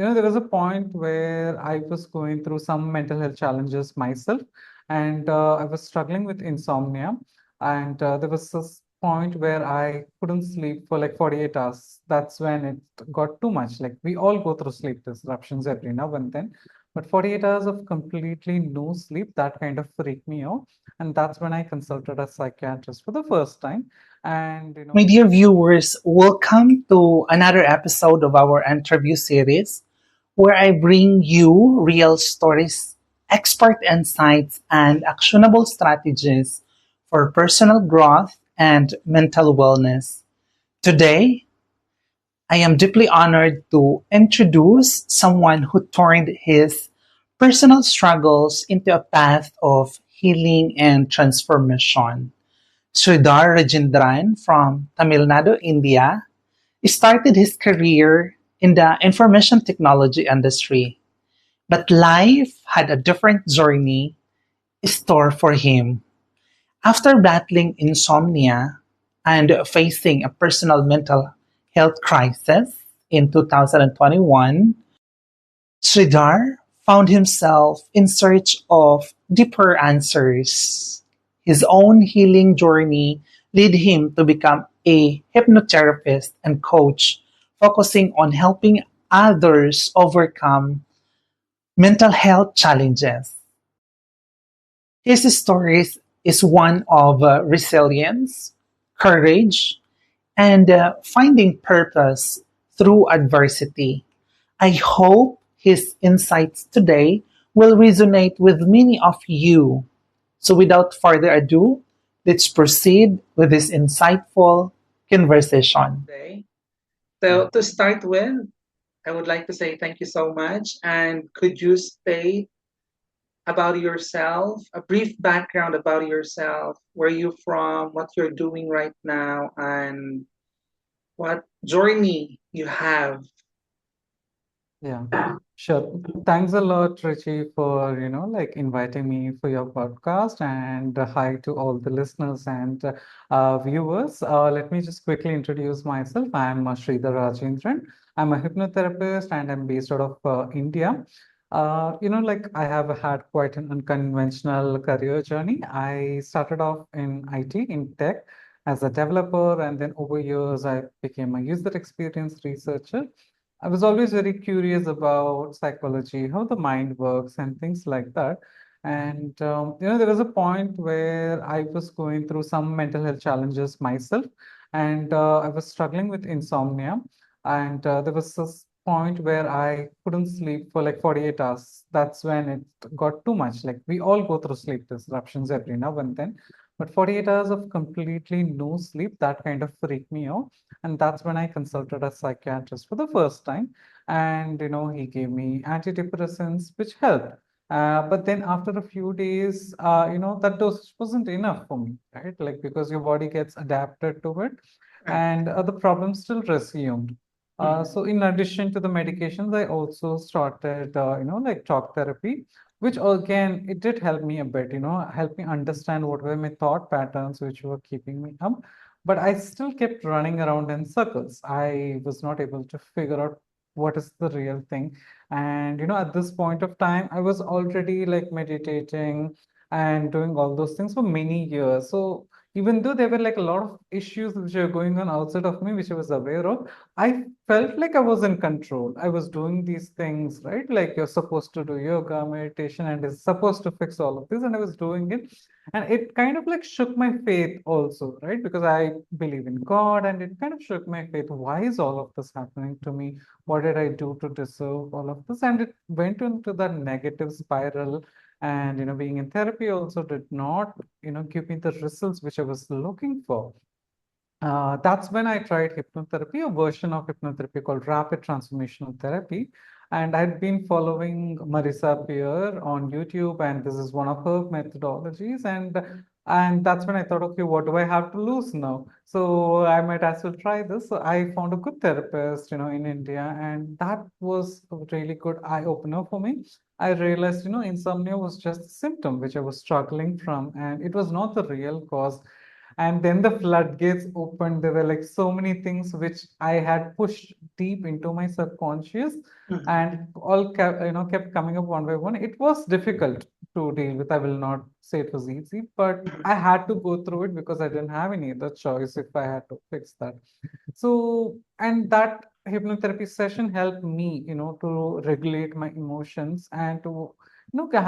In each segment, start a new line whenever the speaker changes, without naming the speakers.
There was a point where I was going through some mental health challenges myself, and I was struggling with insomnia. And there was this point where I couldn't sleep for like 48 hours. That's when it got too much. Like we all go through sleep disruptions every now and then. But 48 hours of completely no sleep, that kind of freaked me out. And that's when I consulted a psychiatrist for the first time. And,
My dear viewers, welcome to another episode of our interview series where I bring you real stories, expert insights, and actionable strategies for personal growth and mental wellness. Today, I am deeply honored to introduce someone who turned his personal struggles into a path of healing and transformation. Sridhar Rajendran from Tamil Nadu, India, started his career in the information technology industry, but life had a different journey in store for him. After battling insomnia and facing a personal mental health crisis in 2021, Sridhar found himself in search of deeper answers. His own healing journey led him to become a hypnotherapist and coach, focusing on helping others overcome mental health challenges. His story is one of resilience, courage, and finding purpose through adversity. I hope his insights today will resonate with many of you. So, without further ado, let's proceed with this insightful conversation. Today. So, to start with, I would like to say thank you so much. And could you state about yourself, a brief background about yourself, where you from, what you're doing right now, and what journey you have?
Yeah, sure. Thanks a lot, Richie, for like inviting me for your podcast, and hi to all the listeners and viewers. Let me just quickly introduce myself. I'm Sridhar Rajendran. I'm a hypnotherapist, and I'm based out of India. Like I have had quite an unconventional career journey. I started off in IT, in tech, as a developer, and then over years I became a user experience researcher. I was always very curious about psychology, how the mind works, and things like that. And there was a point where I was going through some mental health challenges myself, and I was struggling with insomnia. And there was this point where I couldn't sleep for like 48 hours. That's when it got too much. Like we all go through sleep disruptions every now and then. But 48 hours of completely no sleep, that kind of freaked me out. And that's when I consulted a psychiatrist for the first time. And, he gave me antidepressants, which helped. But then after a few days, that dose wasn't enough for me, right? Like because your body gets adapted to it and the problem still resumed. So in addition to the medications, I also started, like talk therapy, which again, it did help me a bit, help me understand what were my thought patterns which were keeping me up. But I still kept running around in circles. I was not able to figure out what is the real thing. And, at this point of time, I was already like meditating and doing all those things for many years. So even though there were like a lot of issues which were going on outside of me, which I was aware of, I felt like I was in control. I was doing these things, right? Like you're supposed to do yoga, meditation, and it's supposed to fix all of this. And I was doing it. And it kind of like shook my faith also, right? Because I believe in God and it kind of shook my faith. Why is all of this happening to me? What did I do to deserve all of this? And it went into that negative spiral. And, being in therapy also did not, give me the results which I was looking for. That's when I tried hypnotherapy, a version of hypnotherapy called rapid transformational therapy. And I'd been following Marisa Peer on YouTube, and this is one of her methodologies. And that's when I thought, okay, what do I have to lose now? So I might as well try this. So I found a good therapist, in India, and that was a really good eye opener for me. I realized, insomnia was just a symptom which I was struggling from, and it was not the real cause. And then the floodgates opened. There were like so many things which I had pushed deep into my subconscious,
Mhm.
and all kept coming up one by one. It was difficult to deal with. I will not say it was easy, but I had to go through it because I didn't have any other choice if I had to fix that. So, and that hypnotherapy session helped me, to regulate my emotions and to,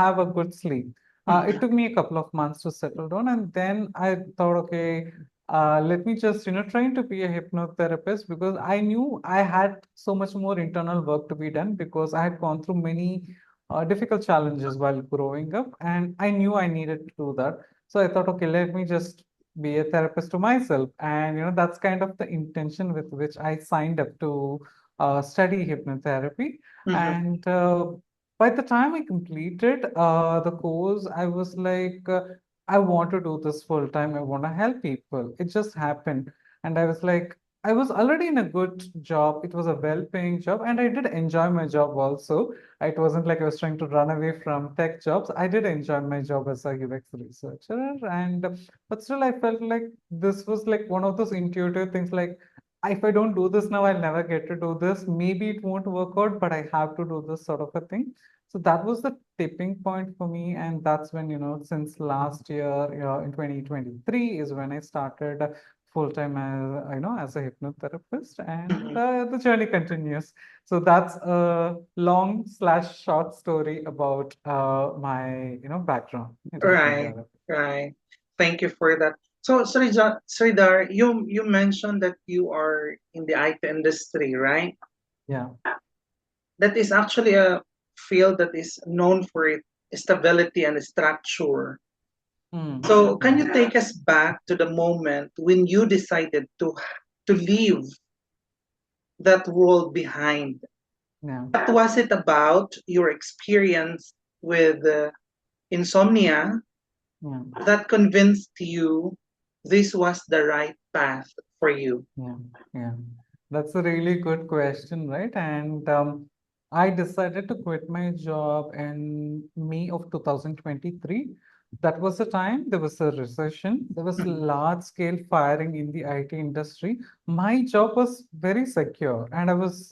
have a good sleep. It
Mhm.
took me a couple of months to settle down, and then I thought, okay, let me just, trying to be a hypnotherapist, because I knew I had so much more internal work to be done because I had gone through many difficult challenges while growing up, and I knew I needed to do that. So I thought, okay, let me just be a therapist to myself. And that's kind of the intention with which I signed up to study hypnotherapy.
Mhm.
And by the time I completed the course, I was like, I want to do this full time. I want to help people. It just happened. And I was like, I was already in a good job. It was a well-paying job, and I did enjoy my job also. It wasn't like I was trying to run away from tech jobs. I did enjoy my job as a UX researcher, and but still, I felt like this was like one of those intuitive things. Like, if I don't do this now, I'll never get to do this. Maybe it won't work out, but I have to do this sort of a thing. So that was the tipping point for me, and that's when, since last year, in 2023, is when I started full time as as a hypnotherapist, and
Mhm.
the journey continues. So that's a long slash short story about my background into
Right,
hypnotherapy.
right. Thank you for that. So, Sridhar, you mentioned that you are in the IT industry, right?
Yeah.
That is actually a field that is known for its stability and structure. So, can
Yeah.
you take us back to the moment when you decided to leave that world behind?
Yeah.
What was it about your experience with insomnia
Yeah.
that convinced you this was the right path for you?
Yeah, yeah. That's a really good question, right? And I decided to quit my job in May of 2023. That was the time there was a recession. There was
Mhm.
large scale firing in the IT industry. My job was very secure, and I was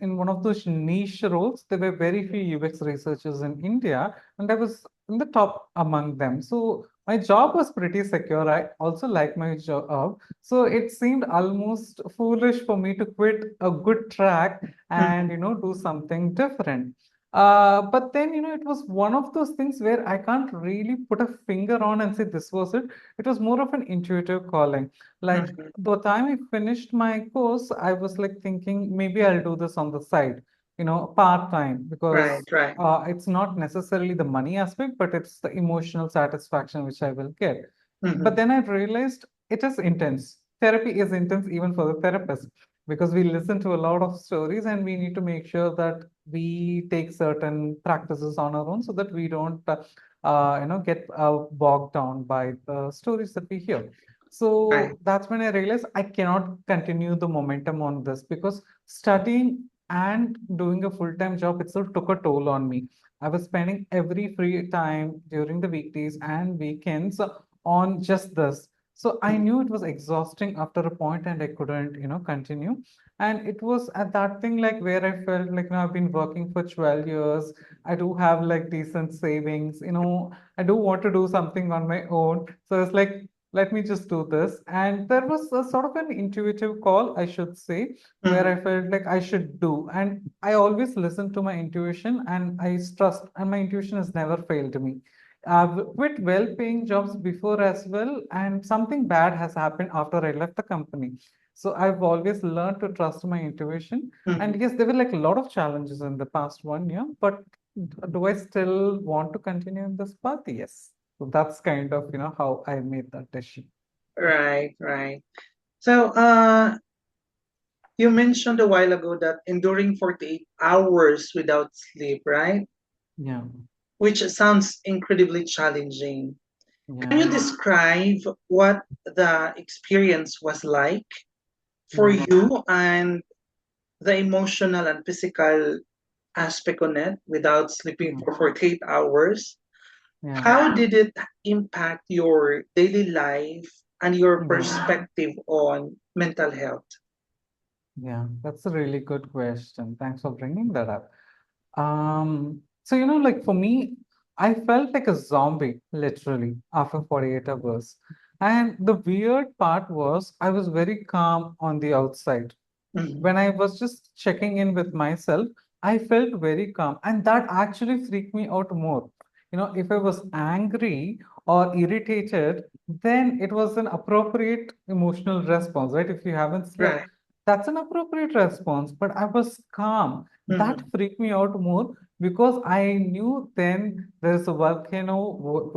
in one of those niche roles. There were very few UX researchers in India, and I was in the top among them. So my job was pretty secure. I also like my job. So it seemed almost foolish for me to quit a good track and,
Mhm.
do something different. But then, it was one of those things where I can't really put a finger on and say this was it. It was more of an intuitive calling. Like
Mhm.
the time I finished my course, I was like thinking maybe I'll do this on the side, part time,
Right,
because
right.
it's not necessarily the money aspect, but it's the emotional satisfaction which I will get. But
Mhm.
then I realized it is intense. Therapy is intense even for the therapist, because we listen to a lot of stories and we need to make sure that we take certain practices on our own so that we don't get bogged down by the stories that we hear.
Right.
So that's when I realized I cannot continue the momentum on this, because studying and doing a full-time job itself took a toll on me. I was spending every free time during the weekdays and weekends on just this. So I
Mhm.
knew it was exhausting after a point and I couldn't, continue. And it was at that thing like where I felt like, I've been working for 12 years. I do have like decent savings, I do want to do something on my own. So it's like, let me just do this. And there was a sort of an intuitive call, I should say, where
Mhm.
I felt like I should do. And I always listen to my intuition, and I trust, and my intuition has never failed me. I've quit well-paying jobs before as well, and something bad has happened after I left the company. So I've always learned to trust my intuition. And
Mhm.
yes, there were like a lot of challenges in the past 1 year, but do I still want to continue in this path? Yes. So that's kind of, how I made that decision.
Right, right. So, you mentioned a while ago that enduring 48 hours without sleep, right?
Yeah.
Which sounds incredibly challenging. Can you
Yeah.
describe what the experience was like for
Yeah.
you and the emotional and physical aspect on it without sleeping
Yeah.
for 48 hours?
Yeah.
How did it impact your daily life and your
Yeah.
perspective on mental health?
Yeah. That's a really good question. Thanks for bringing that up. So, like for me, I felt like a zombie, literally, after 48 hours. And the weird part was I was very calm on the outside.
Mhm.
When I was just checking in with myself, I felt very calm. And that actually freaked me out more. If I was angry or irritated, then it was an appropriate emotional response, right? If you haven't slept,
Right.
that's an appropriate response. But I was calm. That
Mhm.
freaked me out more because I knew then there's a volcano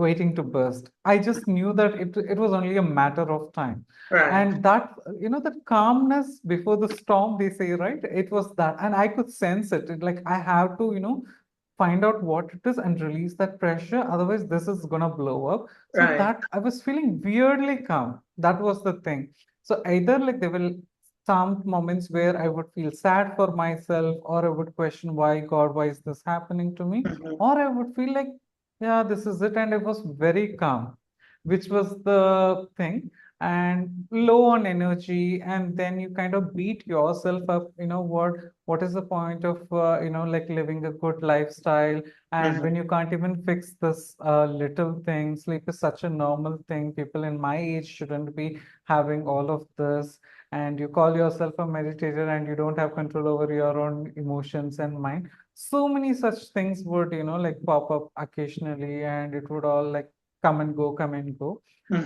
waiting to burst. I just knew that it was only a matter of time.
Right.
And that, the calmness before the storm, they say, right? It was that. And I could sense it. Like I have to, find out what it is and release that pressure. Otherwise, this is gonna blow up. So
Right.
that I was feeling weirdly calm. That was the thing. So either like there will some moments where I would feel sad for myself, or I would question why God, why is this happening to me?
Mhm.
Or I would feel like, yeah, this is it. And I was very calm, which was the thing, and low on energy, and then you kind of beat yourself up. What is the point of like living a good lifestyle, and when
Mhm.
you can't even fix this little thing. Sleep is such a normal thing. People in my age shouldn't be having all of this, and you call yourself a meditator and you don't have control over your own emotions and mind. So many such things would like pop up occasionally, and it would all like come and go.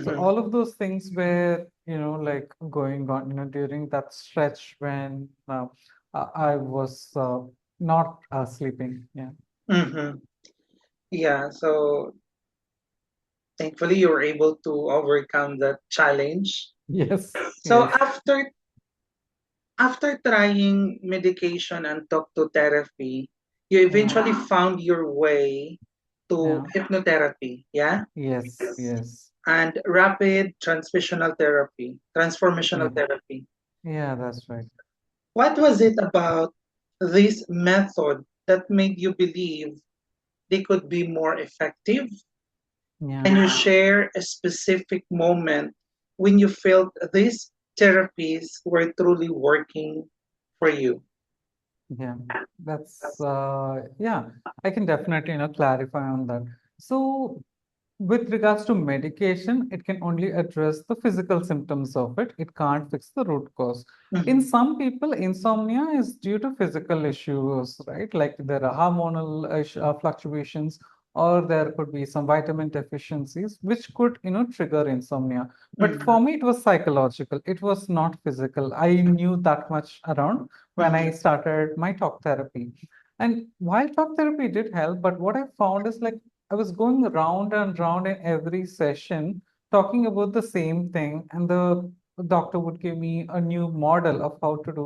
So
Mhm.
all of those things were, like going on, during that stretch when I was not sleeping. Yeah.
Mhm. Yeah. So thankfully, you were able to overcome that challenge.
Yes.
So
Yes.
after trying medication and talk to therapy, you
Yeah.
eventually found your way to
Yeah.
hypnotherapy, yeah?
Yes. Yes.
And rapid transformational
Yeah.
therapy.
Yeah. That's right.
What was it about this method that made you believe they could be more effective?
Yeah.
Can you share a specific moment when you felt these therapies were truly working for you?
Yeah, yeah, I can definitely, clarify on that. So, with regards to medication, it can only address the physical symptoms of it. It can't fix the root cause. In
Mhm.
some people, insomnia is due to physical issues, right? Like there are hormonal fluctuations, or there could be some vitamin deficiencies, which could, trigger insomnia. But for
Mhm.
me, it was psychological. It was not physical. I knew that much around when I
Mhm.
started my talk therapy. And while talk therapy did help, but what I found is like I was going round and round in every session talking about the same thing, and the doctor would give me a new model of how to do.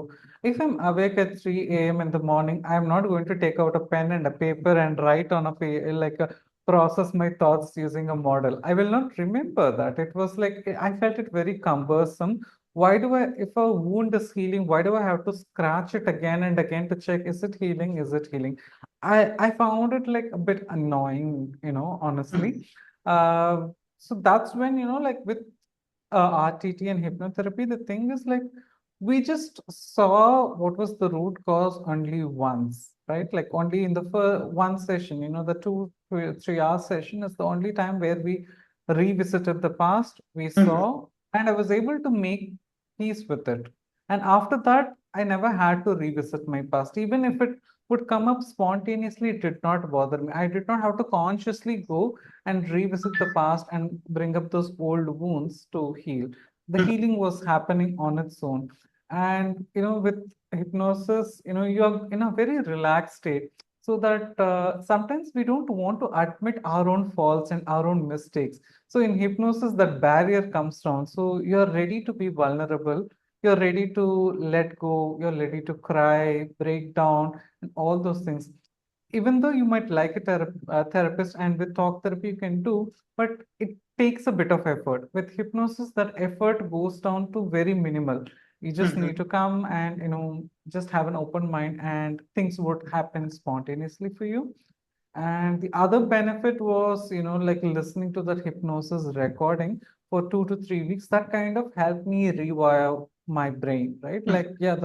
If I'm awake at 3 a.m. in the morning, I'm not going to take out a pen and a paper and write on a like a process my thoughts using a model. I will not remember that. It was like I felt it very cumbersome. Why do I, if a wound is healing, why do I have to scratch it again and again to check, is it healing? Is it healing? I found it like a bit annoying, honestly.
Mhm.
Uh, so that's when, like with RTT and hypnotherapy, the thing is like we just saw what was the root cause only once, right? Like only in the first one session, the 2 3 hour session is the only time where we revisited the past, we
Mhm.
saw, and I was able to make peace with it. And after that, I never had to revisit my past. Even if it would come up spontaneously, it did not bother me. I did not have to consciously go and revisit the past and bring up those old wounds to heal. The
Mhm.
healing was happening on its own. And, with hypnosis, you are in a very relaxed state. So that sometimes we don't want to admit our own faults and our own mistakes. So in hypnosis, that barrier comes down. So you're ready to be vulnerable. You're ready to let go. You're ready to cry, break down, and all those things. Even though you might like a therapist, and with talk therapy you can do, but it takes a bit of effort. With hypnosis, that effort goes down to very minimal. You just need
Mhm.
to come and just have an open mind, and things would happen spontaneously for you. And the other benefit was, like listening to that hypnosis recording for 2 to 3 weeks. That kind of helped me rewire my brain, right? Like, yeah,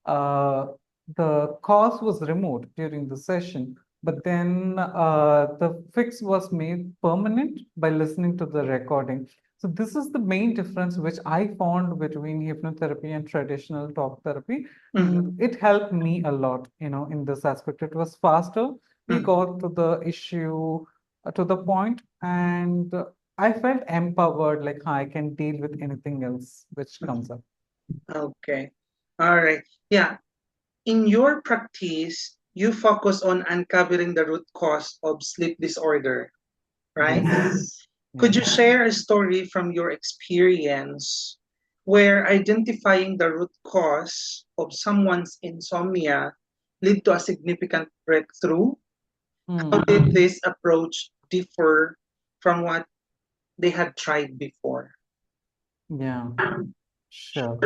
uh, the cause was removed during the session, but then the fix was made permanent by listening to the recording. So this is the main difference which I found between hypnotherapy and traditional talk therapy.
Mhm.
It helped me a lot, in this aspect. It was faster. We
Mhm.
got to the issue to the point, and I felt empowered, like I can deal with anything else which comes up.
Okay. All right. Yeah. In your practice, you focus on uncovering the root cause of sleep disorder, right?
Yes.
Could you
Yes.
share a story from your experience where identifying the root cause of someone's insomnia lead to a significant breakthrough? How
Hmm.
did this approach differ from what they had tried before?
Yeah, sure.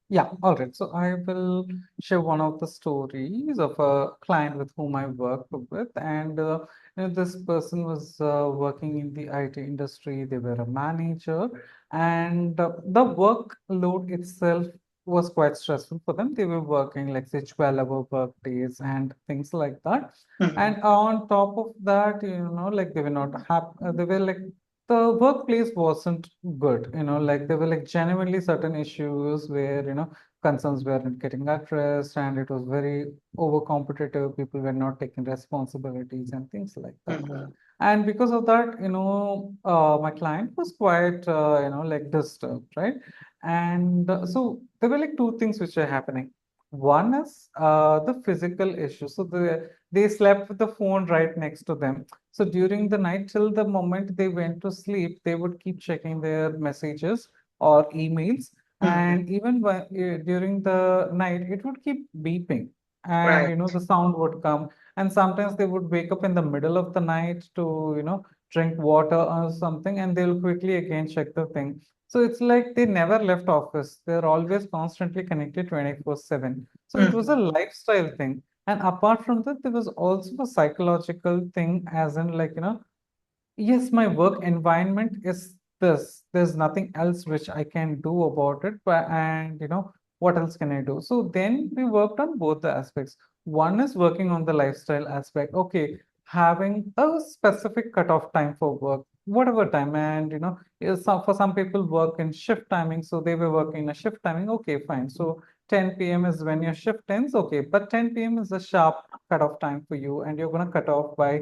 Yeah, all right. So I will share one of the stories of a client with whom I worked with, and this person was working in the IT industry. They were a manager, and the workload itself was quite stressful for them. They were working like say 12-hour work days and things like that.
Mhm.
And on top of that, like they were not happy. They were like the workplace wasn't good, like there were like genuinely certain issues where, concerns weren't getting addressed and it was very over competitive. People were not taking responsibilities and things like that.
Mhm.
And because of that, my client was quite, like disturbed, right? And so there were like two things which are happening. One is the physical issue. So they slept with the phone right next to them. So during the night, till the moment they went to sleep, they would keep checking their messages or emails.
Mhm.
And even during the night, it would keep beeping. And,
Right.
the sound would come. And sometimes they would wake up in the middle of the night to, drink water or something, and they'll quickly again check the thing. So it's like they never left office. They're always constantly connected 24/7. So it was a
Mhm.
lifestyle thing. And apart from that, there was also a psychological thing, as in, like, yes, my work environment is this. There's nothing else which I can do about it. But, and, what else can I do? So then we worked on both the aspects. One is working on the lifestyle aspect. Okay, having a specific cutoff time for work, whatever time. And, for some people work in shift timing. So they were working in a shift timing. Okay, fine. So 10 p.m. is when your shift ends. Okay, but 10 p.m. is a sharp cutoff time for you, and you're going to cut off by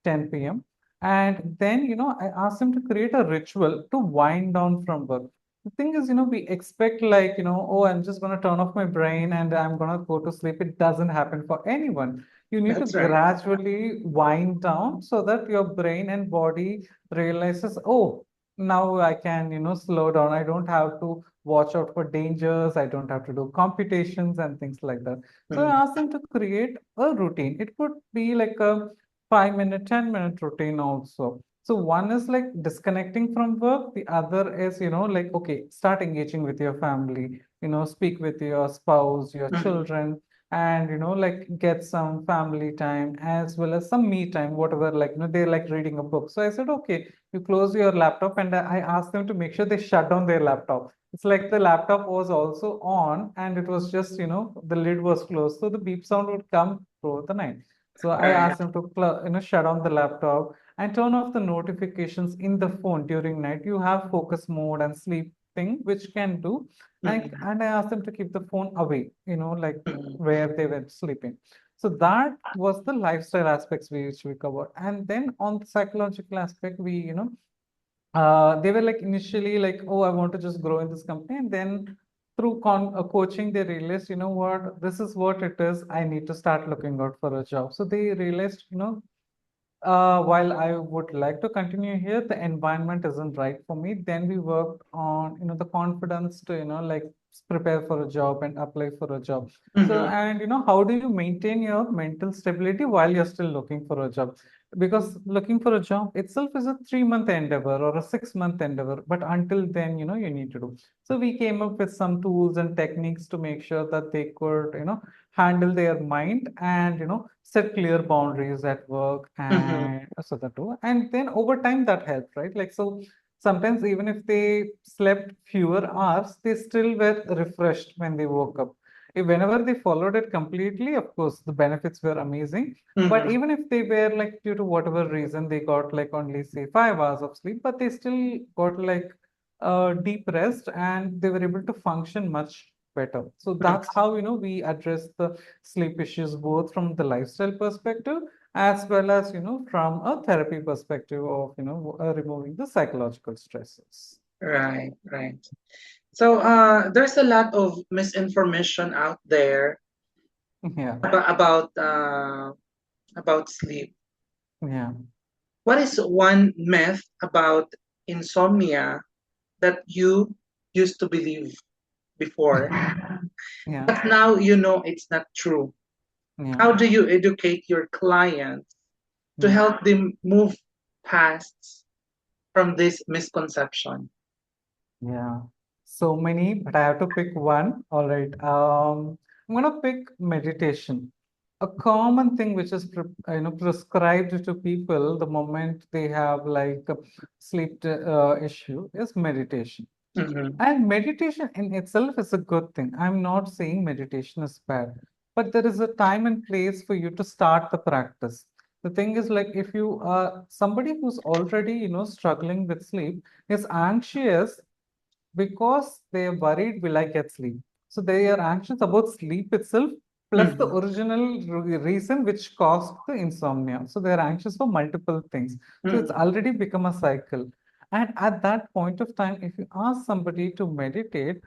10 p.m. And then, I asked him to create a ritual to wind down from work. The thing is, we expect like, oh, I'm just going to turn off my brain and I'm going to go to sleep. It doesn't happen for anyone. You need to
That's right.
gradually wind down so that your brain and body realizes, oh, now I can, slow down. I don't have to watch out for dangers. I don't have to do computations and things like that. So
Mhm.
I asked him to create a routine. It could be like a 5 minute, 10 minute routine also. So one is like disconnecting from work. The other is, like, okay, start engaging with your family, speak with your spouse, your
Mhm.
children, and, like get some family time as well as some me time, whatever, like, they like reading a book. So I said, okay, you close your laptop, and I asked them to make sure they shut down their laptop. It's like the laptop was also on and it was just, the lid was closed. So the beep sound would come through the night. So I
Right.
asked him to shut down the laptop and turn off the notifications in the phone during night. You have focus mode and sleep thing, which can do.
Mhm.
And I asked them to keep the phone away, like
Mhm.
where they were sleeping. So that was the lifestyle aspects which we covered. And then on the psychological aspect, we, they were like initially like, oh, I want to just grow in this company. And then through coaching, they realized, what, this is what it is. I need to start looking out for a job. So they realized, while I would like to continue here, the environment isn't right for me. Then we worked on, the confidence to, like prepare for a job and apply for a job. So,
Mhm.
and how do you maintain your mental stability while you're still looking for a job? Because looking for a job itself is a 3 month endeavor or a 6 month endeavor. But until then, you need to do. So we came up with some tools and techniques to make sure that they could, handle their mind and set clear boundaries at work
Mm-hmm.
and so that too. And then over time that helped, right? Like so sometimes even if they slept fewer hours, they still were refreshed when they woke up. Whenever they followed it completely, of course, the benefits were amazing. But
Mm-hmm.
even if they were like due to whatever reason, they got like only say 5 hours of sleep, but they still got like deep rest and they were able to function much better. So that's how, we address the sleep issues both from the lifestyle perspective as well as, from a therapy perspective of, removing the psychological stresses.
Right, right. So there's a lot of misinformation out there
Yeah,
about sleep.
yeah,
What is one myth about insomnia that you used to believe before,
yeah,
but now you know it's not true?
yeah,
How do you educate your clients to
yeah.
help them move past from this misconception?
Yeah, so many, but I have to pick one. All right. I'm gonna pick meditation. A common thing which is prescribed to people the moment they have like a sleep issue is meditation.
Mm-hmm.
And meditation in itself is a good thing. I'm not saying meditation is bad, but there is a time and place for you to start the practice. The thing is, like, if you are somebody who's already, struggling with sleep, is anxious because they are worried, will I get sleep? So they are anxious about sleep itself, plus the
Mm-hmm.
original reason which caused the insomnia. So they are anxious for multiple things. So it's
Mm-hmm.
already become a cycle. And at that point of time, if you ask somebody to meditate,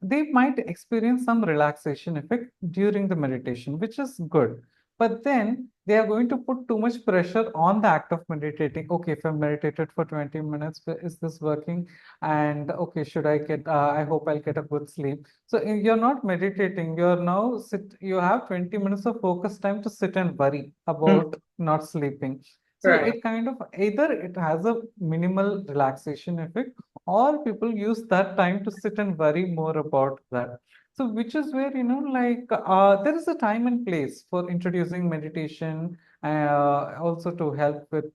they might experience some relaxation effect during the meditation, which is good. But then they are going to put too much pressure on the act of meditating. Okay, if I meditated for 20 minutes, is this working? And okay, should I get I hope I'll get a good sleep. So you're not meditating, you have 20 minutes of focus time to sit and worry
Mm-hmm.
about not sleeping. So
Right.
it kind of either it has a minimal relaxation effect, or people use that time to sit and worry more about that. So which is where, like there is a time and place for introducing meditation, also to help with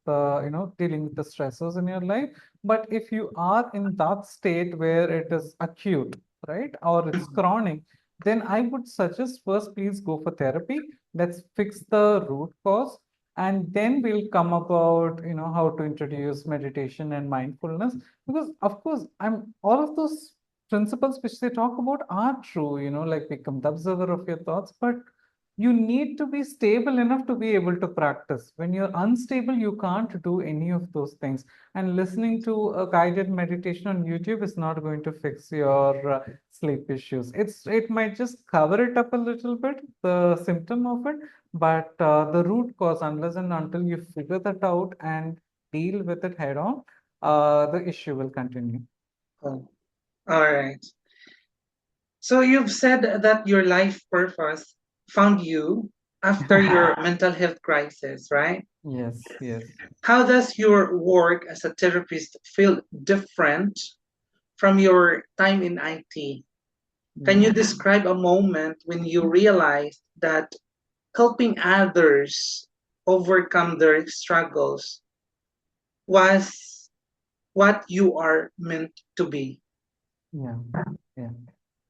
dealing with the stressors in your life. But if you are in that state where it is acute, right, or it's
Mm-hmm.
chronic, then I would suggest first please go for therapy. Let's fix the root cause, and then we'll come about, how to introduce meditation and mindfulness. Because of course, I'm all of those principles which they talk about are true, like become the observer of your thoughts, but you need to be stable enough to be able to practice. When you're unstable, you can't do any of those things. And listening to a guided meditation on YouTube is not going to fix your sleep issues. It might just cover it up a little bit, the symptom of it, but the root cause, unless and until you figure that out and deal with it head on, the issue will continue.
Oh, all right. So you've said that your life purpose found you after your mental health crisis, right?
Yes, yes.
How does your work as a therapist feel different from your time in IT? Can
Yeah.
you describe a moment when you realized that helping others overcome their struggles was what you are meant to be?
Yeah, yeah,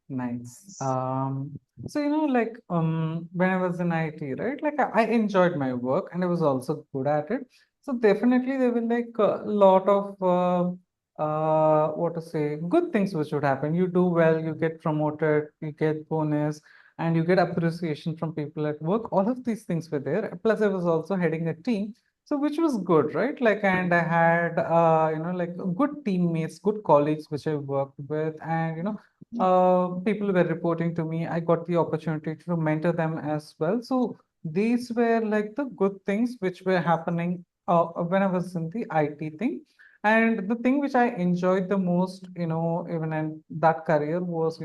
nice. So like when I was in IT, right? Like I enjoyed my work and I was also good at it. So definitely there were like a lot of what to say, good things which would happen. You do well, you get promoted, you get bonus, and you get appreciation from people at work. All of these things were there. Plus, I was also heading a team. So which was good, right? Like, and I had, like good teammates, good colleagues which I worked with, and people were reporting to me. I got the opportunity to mentor them as well. So these were like the good things which were happening when I was in the IT thing. And the thing which I enjoyed the most, even in that career was,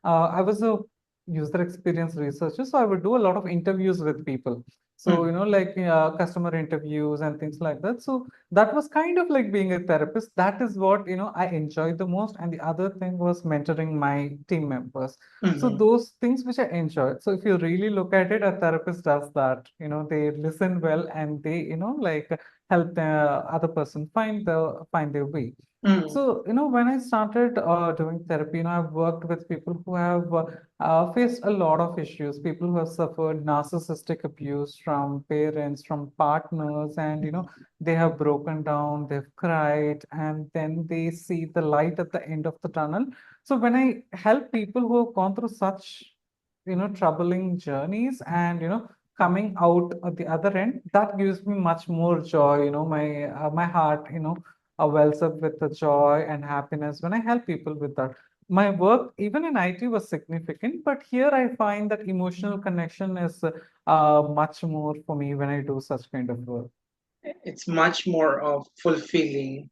I was a user experience researcher. So I would do a lot of interviews with people. So, like customer interviews and things like that. So that was kind of like being a therapist. That is what, I enjoyed the most. And the other thing was mentoring my team members. So
Mm-hmm.
those things which I enjoyed. So if you really look at it, a therapist does that. They listen well and they, like help the other person find their way.
Mm-hmm.
So, when I started doing therapy, I've worked with people who have faced a lot of issues, people who have suffered narcissistic abuse from parents, from partners, and, they have broken down, they've cried, and then they see the light at the end of the tunnel. So when I help people who have gone through such, troubling journeys and, coming out at the other end, that gives me much more joy, my heart, wells up with the joy and happiness when I help people with that. My work, even in IT, was significant, but here I find that emotional connection is much more for me when I do such kind of work.
It's much more of fulfilling.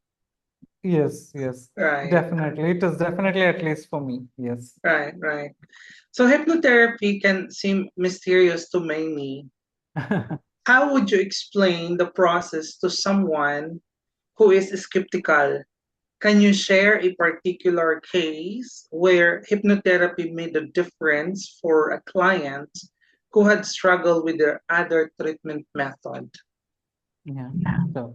Yes, yes,
Right,
definitely. It is definitely, at least for me. Yes.
right. So hypnotherapy can seem mysterious to many. How would you explain the process to someone who is skeptical? Can you share a particular case where hypnotherapy made a difference for a client who had struggled with their other treatment method?
Yeah, sure.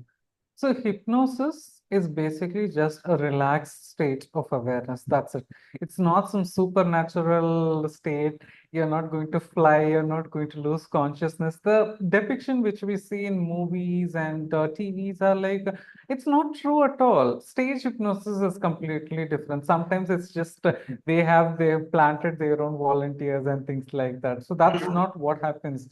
So hypnosis is basically just a relaxed state of awareness. That's it. It's not some supernatural state. You're not going to fly. You're not going to lose consciousness. The depiction which we see in movies and TVs are like, it's not true at all. Stage hypnosis is completely different. Sometimes it's just they've planted their own volunteers and things like that. So that's
Mhm,
not what happens.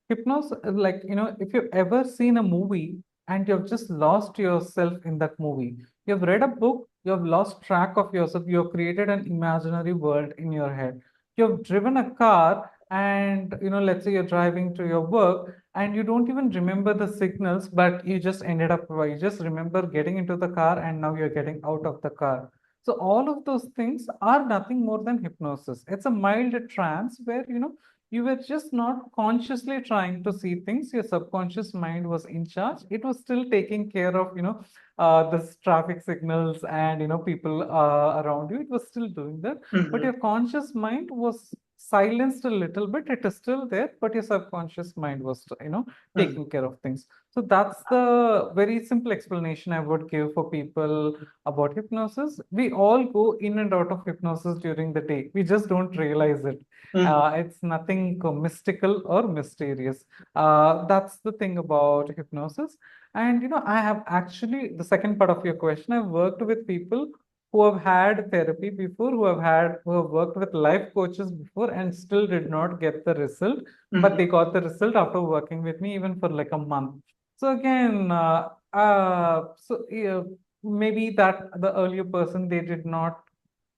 Hypnosis, like, if you've ever seen a movie and you've just lost yourself in that movie. You've read a book, you've lost track of yourself, you've created an imaginary world in your head. You've driven a car and, let's say you're driving to your work and you don't even remember the signals, but you just remember getting into the car and now you're getting out of the car. So all of those things are nothing more than hypnosis. It's a mild trance where, you were just not consciously trying to see things. Your subconscious mind was in charge. It was still taking care of, the traffic signals and, people around you. It was still doing that. But
mhm,
your conscious mind was silenced a little bit. It is still there, but your subconscious mind was,
mhm,
taking care of things. So that's the very simple explanation I would give for people about hypnosis. We all go in and out of hypnosis during the day. We just don't realize it.
mhm,
It's nothing mystical or mysterious. That's the thing about hypnosis. And I have actually, the second part of your question, I've worked with people who have had therapy before, who have worked with life coaches before and still did not get the result, but
mhm,
they got the result after working with me even for like a month. So again, maybe that the earlier person, they did not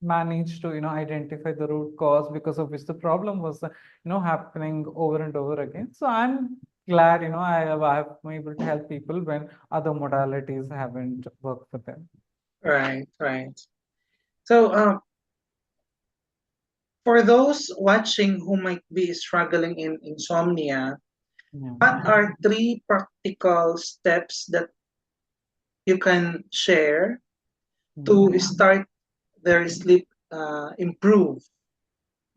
manage to identify the root cause because of which the problem was happening over and over again. So I'm glad I've been able to help people when other modalities haven't worked for them.
right. So, for those watching who might be struggling in insomnia,
Yeah.
what are three practical steps that you can share
Mhm.
to start their sleep improve?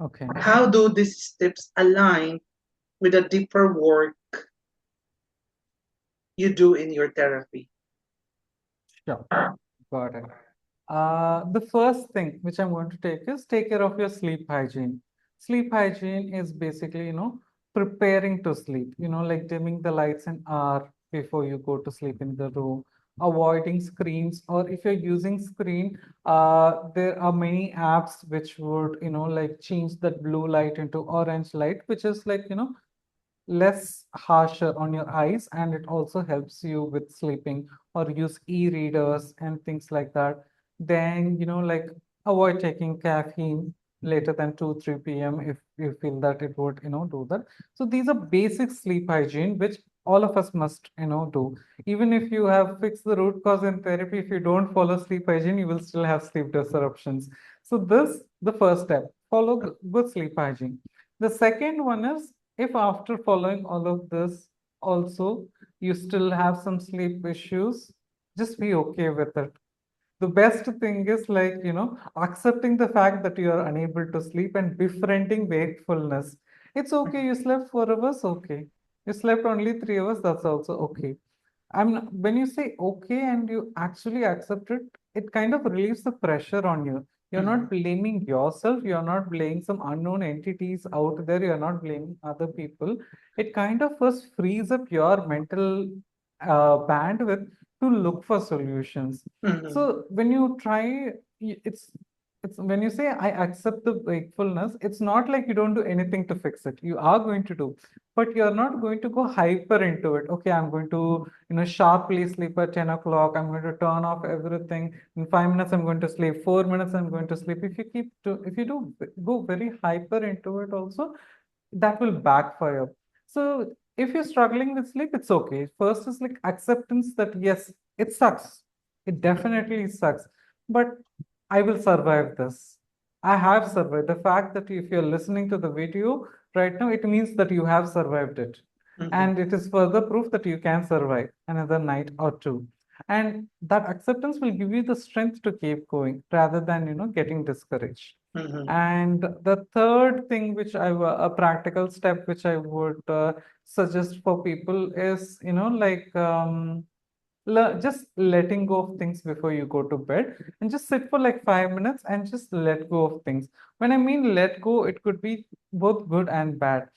Okay.
How do these steps align with the deeper work you do in your therapy?
Sure. Got it. The first thing which I'm going to take is take care of your sleep hygiene. Sleep hygiene is basically, preparing to sleep, like dimming the lights an hour before you go to sleep in the room, avoiding screens, or if you're using screen, there are many apps which would, like change that blue light into orange light, which is like, less harsher on your eyes, and it also helps you with sleeping, or use e-readers and things like that. Then like avoid taking caffeine later than 2 3 p.m. if you feel that it would do that. So these are basic sleep hygiene which all of us must do. Even if you have fixed the root cause in therapy, if you don't follow sleep hygiene, you will still have sleep disruptions. So this, the first step, follow good sleep hygiene. The second one is if after following all of this also you still have some sleep issues, just be okay with it. The best thing is like, accepting the fact that you are unable to sleep and befriending wakefulness. It's okay, you slept 4 hours, okay. You slept only 3 hours, that's also okay. When you say okay and you actually accept it, it kind of relieves the pressure on you. You're not blaming yourself, you're not blaming some unknown entities out there, you're not blaming other people. It kind of first frees up your mental bandwidth to look for solutions.
Mm-hmm.
So when you try, it's when you say I accept the wakefulness, it's not like you don't do anything to fix it. You are going to do, but you're not going to go hyper into it. Okay, I'm going to, sharply sleep at 10 o'clock. I'm going to turn off everything. In 5 minutes, I'm going to sleep. 4 minutes, I'm going to sleep. If you do go very hyper into it also, that will backfire. So if you're struggling with sleep, it's okay. First is like acceptance that yes, it sucks. It definitely sucks, but I will survive this. I have survived. The fact that if you're listening to the video right now, it means that you have survived it.
Mm-hmm.
And it is further proof that you can survive another night or two. And that acceptance will give you the strength to keep going rather than, getting discouraged.
Mm-hmm.
And the third thing, a practical step which I would suggest for people is, just letting go of things before you go to bed and just sit for like 5 minutes and just let go of things. When I mean let go, it could be both good and bad.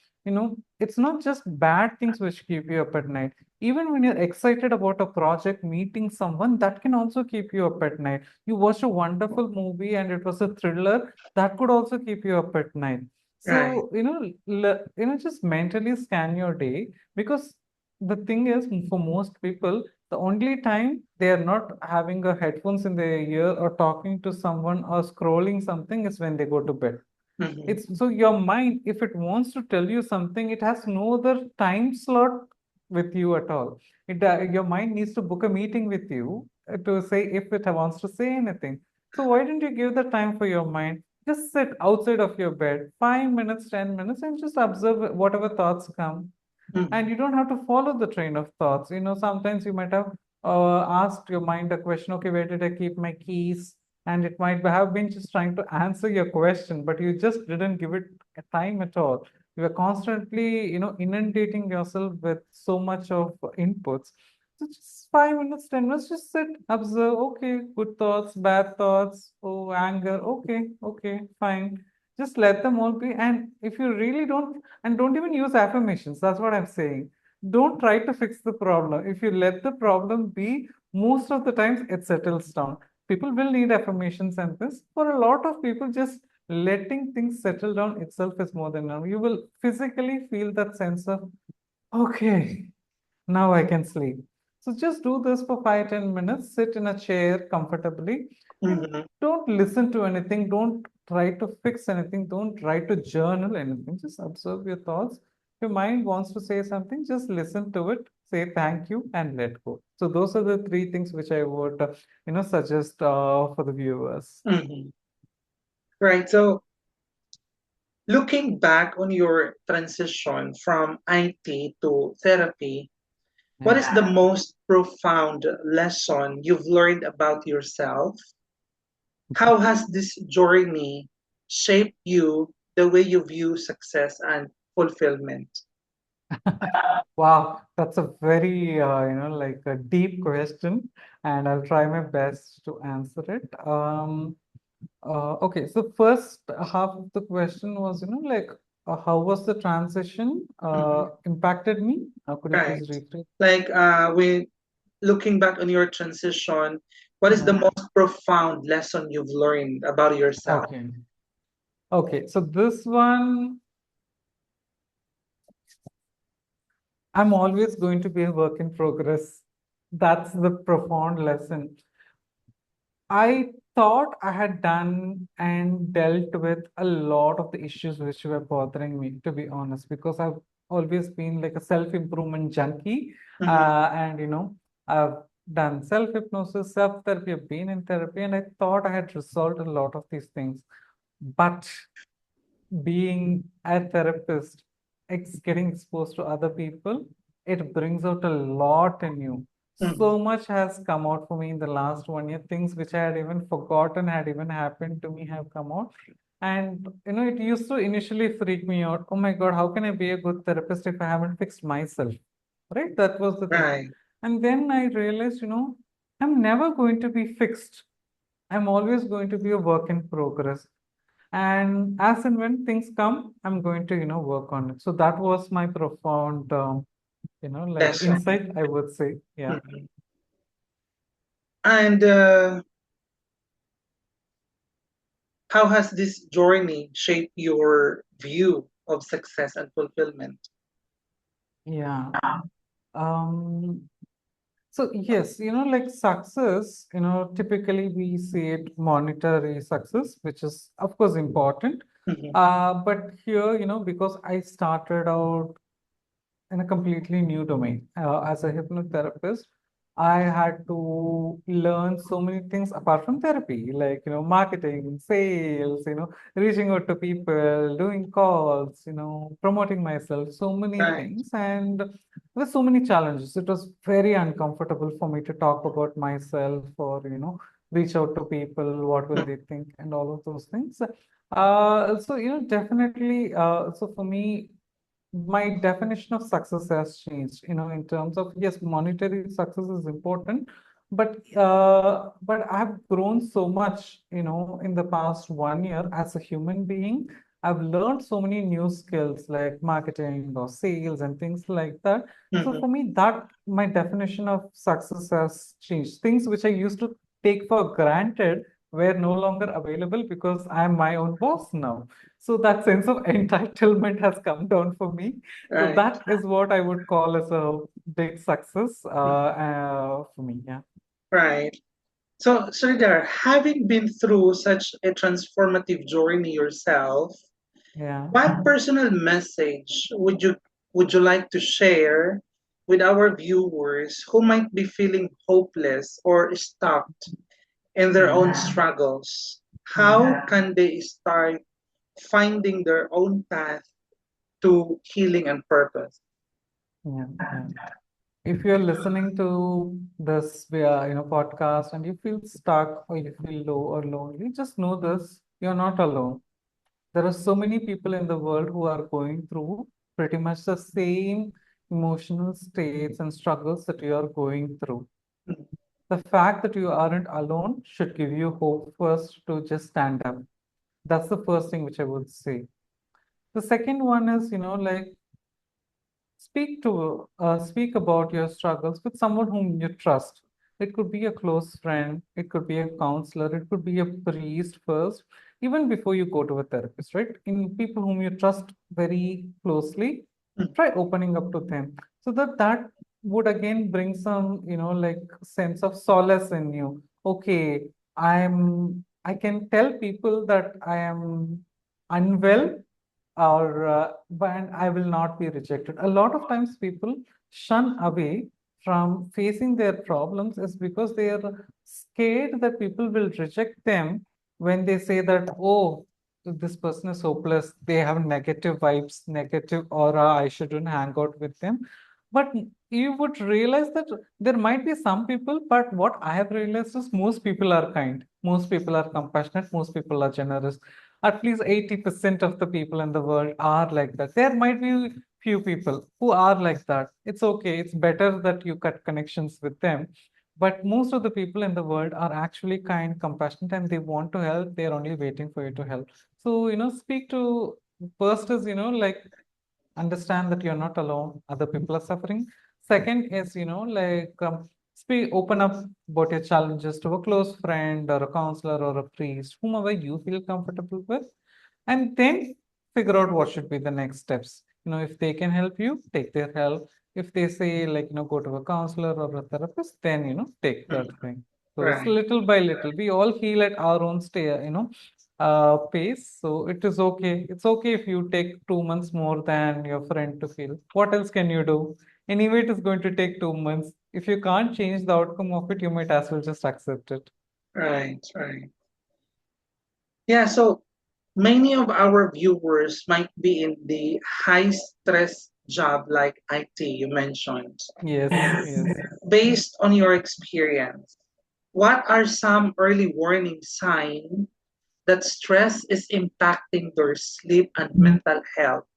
It's not just bad things which keep you up at night. Even when you're excited about a project, meeting someone, that can also keep you up at night. You watched a wonderful movie and it was a thriller, that could also keep you up at night.
Right.
So, just mentally scan your day, because the thing is, for most people, the only time they are not having a headphones in their ear or talking to someone or scrolling something is when they go to bed.
Mm-hmm.
It's so your mind, if it wants to tell you something, it has no other time slot with you at all. Your mind needs to book a meeting with you to say if it wants to say anything. So why don't you give the time for your mind? Just sit outside of your bed, 5 minutes, 10 minutes, and just observe whatever thoughts come.
Mm-hmm.
And you don't have to follow the train of thoughts. Sometimes you might have asked your mind a question, okay, where did I keep my keys? And it might have been just trying to answer your question, but you just didn't give it a time at all. You were constantly, inundating yourself with so much of inputs. So just 5 minutes, 10 minutes, just sit, observe, okay, good thoughts, bad thoughts, oh, anger, okay, fine. Just let them all be. And if you really don't, and don't even use affirmations, that's what I'm saying. Don't try to fix the problem. If you let the problem be, most of the times it settles down. People will need affirmations and this. For a lot of people, just letting things settle down itself is more than enough. You will physically feel that sense of, okay, now I can sleep. So just do this for 5, 10 minutes, sit in a chair comfortably, and
Mm-hmm.
don't listen to anything. Don't try to fix anything. Don't try to journal anything. Just observe your thoughts. Your mind wants to say something, just listen to it, say thank you, and let go. So those are the three things which I would, suggest for the viewers.
Mm-hmm. Right. So looking back on your transition from IT to therapy, what
Yeah.
is the most profound lesson you've learned about yourself? How has this journey shaped you the way you view success and fulfillment?
Wow, that's a very, like a deep question, and I'll try my best to answer it. Okay, so first half of the question was, like, how was the transition
Mhm.
impacted me? Could you
Right.
please rephrase?
Like when looking back on your transition, what is the
Yeah.
most profound lesson you've learned about yourself?
Okay. Okay, so this one, I'm always going to be a work in progress. That's the profound lesson. I thought I had done and dealt with a lot of the issues which were bothering me, to be honest, because I've always been like a self-improvement junkie.
Mhm.
And, I've done self-hypnosis, self-therapy, I've been in therapy, and I thought I had resolved a lot of these things. But being a therapist, getting exposed to other people, it brings out a lot in you.
Mm.
So much has come out for me in the last 1 year. Things which I had even forgotten had even happened to me have come out. And it used to initially freak me out. Oh my God, how can I be a good therapist if I haven't fixed myself? Right? That was the thing.
Right.
And then I realized, I'm never going to be fixed. I'm always going to be a work in progress. And as and when things come, I'm going to, work on it. So that was my profound, like
Lesson.
insight, I would say. Yeah.
Mhm. And how has this journey shaped your view of success and fulfillment?
Yeah. Um, so yes, like success, typically we see it monetary success, which is of course important.
Mhm.
But here, because I started out in a completely new domain. As a hypnotherapist, I had to learn so many things apart from therapy, like, marketing, sales, reaching out to people, doing calls, promoting myself, so many
Right.
things. And there's so many challenges. It was very uncomfortable for me to talk about myself or, reach out to people, what will
Mm.
they think, and all of those things. So, definitely, so for me, my definition of success has changed, in terms of, yes, monetary success is important, but I've grown so much, in the past 1 year as a human being. I've learned so many new skills like marketing or sales and things like that. So
Mhm.
for me, that my definition of success has changed. Things which I used to take for granted were no longer available because I'm my own boss now. So that sense of entitlement has come down for me. So
Right.
that is what I would call as a big success
Mhm.
for me. Yeah.
Right. So, Sridhar, having been through such a transformative journey yourself,
Yeah.
what personal message would you like to share with our viewers who might be feeling hopeless or stuck in their
Yeah.
own struggles?
Yeah.
How can they start finding their own path to healing and purpose?
Yeah. Yeah. If you're listening to this podcast and you feel stuck or you feel low or lonely, just know this, you're not alone. There are so many people in the world who are going through pretty much the same emotional states and struggles that you are going through. The fact that you aren't alone should give you hope first to just stand up. That's the first thing which I would say. The second one is, like speak about your struggles with someone whom you trust. It could be a close friend, it could be a counselor, it could be a priest first, even before you go to a therapist, right? In people whom you trust very closely, try opening up to them so that would again bring some, like sense of solace in you. Okay, I can tell people that I am unwell or and I will not be rejected. A lot of times people shun away from facing their problems is because they are scared that people will reject them when they say that, oh, this person is hopeless, they have negative vibes, negative aura, I shouldn't hang out with them. But you would realize that there might be some people, but what I have realized is most people are kind, most people are compassionate, most people are generous. At least 80% of the people in the world are like that. There might be few people who are like that. It's okay. It's better that you cut connections with them. But most of the people in the world are actually kind, compassionate, and they want to help. They're only waiting for you to help. So, speak to first is, like understand that you're not alone, other people are suffering. Second is, like speak, open up about your challenges to a close friend or a counselor or a priest, whomever you feel comfortable with, and then figure out what should be the next steps. If they can help you, take their help. If they say, like, go to a counselor or a therapist, then, take that thing. So it's
Right.
little by little. We all heal at our own pace. So it is okay. It's okay if you take 2 months more than your friend to feel. What else can you do? Anyway, it is going to take 2 months. If you can't change the outcome of it, you might as well just accept it.
Right. Right. Yeah. So Many of our viewers might be in the high stress job like IT you mentioned.
Yes, yes.
Based on your experience, what are some early warning signs that stress is impacting their sleep and mental health?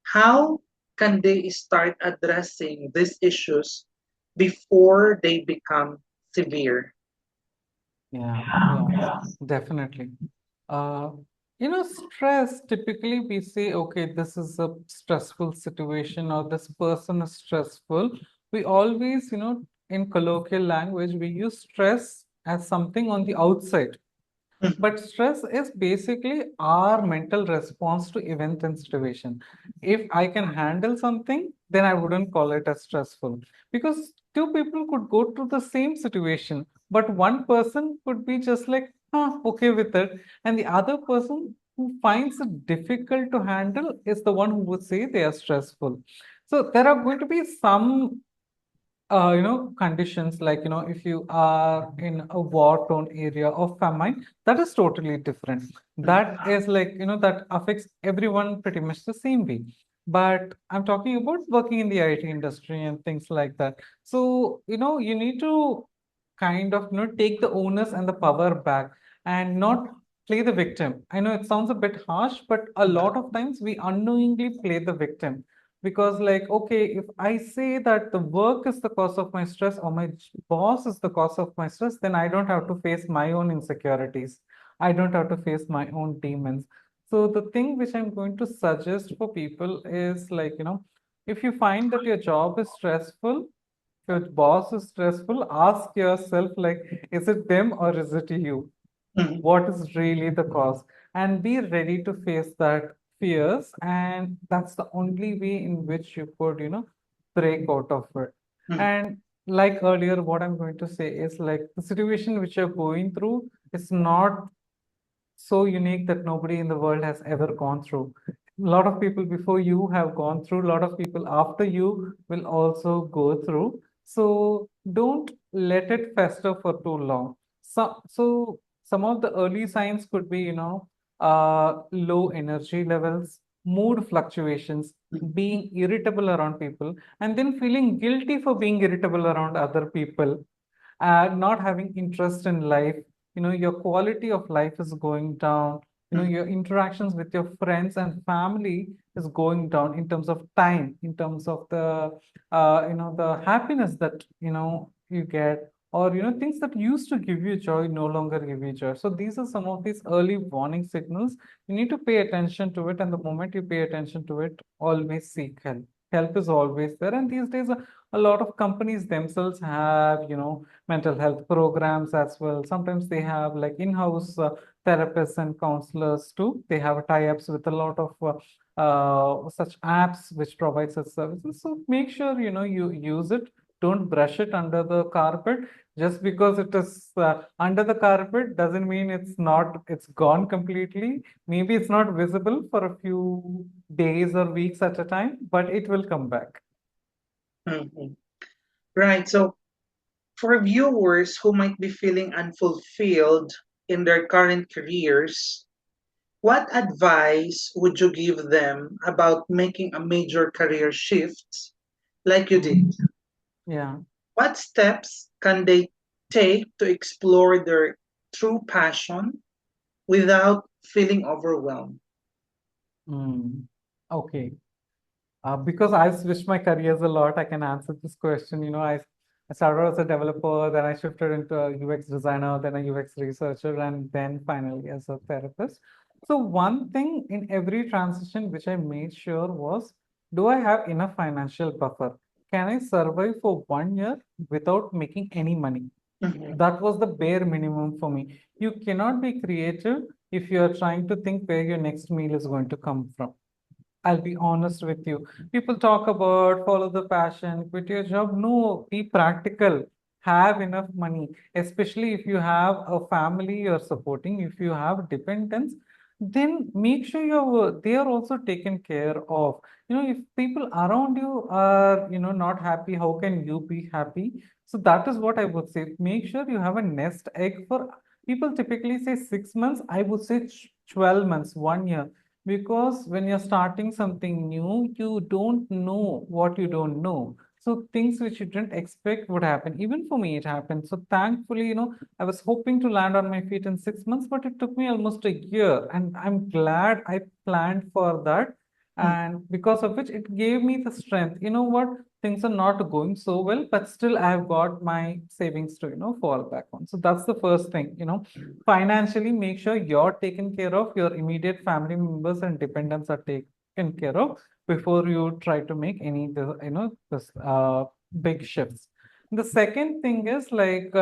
How can they start addressing these issues before they become severe?
Yeah, yeah, definitely. Uh, stress, typically we say, okay, this is a stressful situation or this person is stressful. We always, in colloquial language, we use stress as something on the outside.
Mhm,
But stress is basically our mental response to event and situation. If I can handle something, then I wouldn't call it as stressful. Because two people could go through the same situation, but one person could be just like, okay with it. And the other person who finds it difficult to handle is the one who would say they are stressful. So there are going to be some conditions like, if you are in a war-torn area of famine, that is totally different.
mhm,
That is like, that affects everyone pretty much the same way. But I'm talking about working in the IT industry and things like that. So, you need to kind of, take the onus and the power back and not play the victim. I know it sounds a bit harsh, but a lot of times we unknowingly play the victim because like, okay, if I say that the work is the cause of my stress or my boss is the cause of my stress, then I don't have to face my own insecurities. I don't have to face my own demons. So the thing which I'm going to suggest for people is like, if you find that your job is stressful, if your boss is stressful, ask yourself like, is it them or is it you?
mhm,
What is really the cause, and be ready to face that fears, and that's the only way in which you could break out of it.
mhm,
And like earlier, what I'm going to say is like the situation which you're going through is not so unique that nobody in the world has ever gone through. A lot of people before you have gone through, a lot of people after you will also go through. So don't let it fester for too long. So some of the early signs could be, low energy levels, mood fluctuations,
mhm,
being irritable around people, and then feeling guilty for being irritable around other people, not having interest in life. Your quality of life is going down.
mhm,
Your interactions with your friends and family is going down in terms of time, in terms of the happiness that you get, or things that used to give you joy no longer give you joy. So these are some of these early warning signals. You need to pay attention to it, and the moment you pay attention to it, always seek help. Help is always there, and these days a lot of companies themselves have mental health programs as well. Sometimes they have like in-house therapists and counselors too. They have tie-ups with a lot of such apps which provide such services. So make sure you use it. Don't brush it under the carpet. Just because it is under the carpet doesn't mean it's gone completely. Maybe it's not visible for a few days or weeks at a time, but it will come back.
mhm. Right. So, for viewers who might be feeling unfulfilled in their current careers, what advice would you give them about making a major career shift like you
Mhm.
did?
Yeah.
What steps can they take to explore their true passion without feeling overwhelmed?
Mm. Okay. Because I switched my careers a lot, I can answer this question. I started as a developer, then I shifted into a UX designer, then a UX researcher, and then finally as a therapist. So one thing in every transition which I made sure was, do I have enough financial buffer? Can I survive for 1 year without making any money?
Mhm,
That was the bare minimum for me. You cannot be creative if you are trying to think where your next meal is going to come from. I'll be honest with you. People talk about follow the passion, quit your job. No, be practical. Have enough money, especially if you have a family you're supporting, if you have dependents, then make sure they are also taken care of. If people around you are, not happy, how can you be happy? So that is what I would say. Make sure you have a nest egg for People typically say 6 months. I would say 12 months, 1 year. Because when you're starting something new, you don't know what you don't know. So things which you didn't expect would happen. Even for me, it happened. So thankfully, I was hoping to land on my feet in 6 months, but it took me almost a year. And I'm glad I planned for that.
Mm.
And because of which it gave me the strength. You know what? Things are not going so well, but still I've got my savings to, fall back on. So that's the first thing, financially make sure you're taken care of, your immediate family members and dependents are taken care of before you try to make any, this big shifts. The second thing is like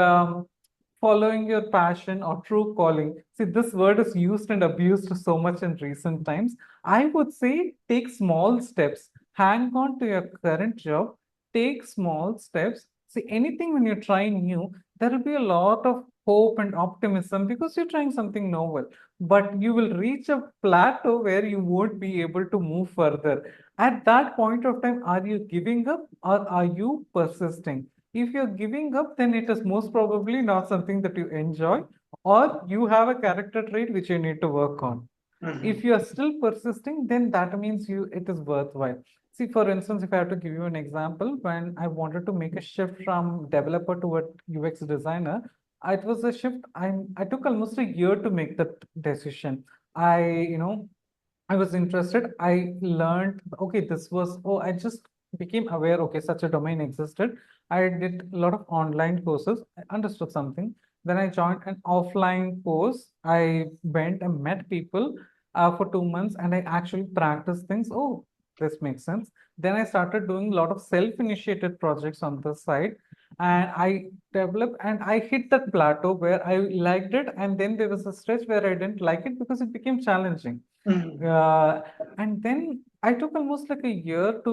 following your passion or true calling. See, this word is used and abused so much in recent times. I would say take small steps. Hang on to your current job. Take small steps. See, anything when you're trying new, there will be a lot of hope and optimism because you're trying something novel. But you will reach a plateau where you won't be able to move further. At that point of time, are you giving up or are you persisting? If you're giving up, then it is most probably not something that you enjoy, or you have a character trait which you need to work on. If
Mhm.
you are still persisting, then that means it is worthwhile. See, for instance, if I have to give you an example, when I wanted to make a shift from developer to a UX designer, it was a shift. I took almost a year to make that decision. I, you know, I was interested. I learned, okay, I just became aware, okay, such a domain existed. I did a lot of online courses. I understood something. Then I joined an offline course. I went and met people for 2 months and I actually practiced things. Oh, this makes sense. Then I started doing a lot of self-initiated projects on the side. And I developed and I hit that plateau where I liked it. And then there was a stretch where I didn't like it because it became challenging.
Mhm.
uh, and then I took almost like a year to,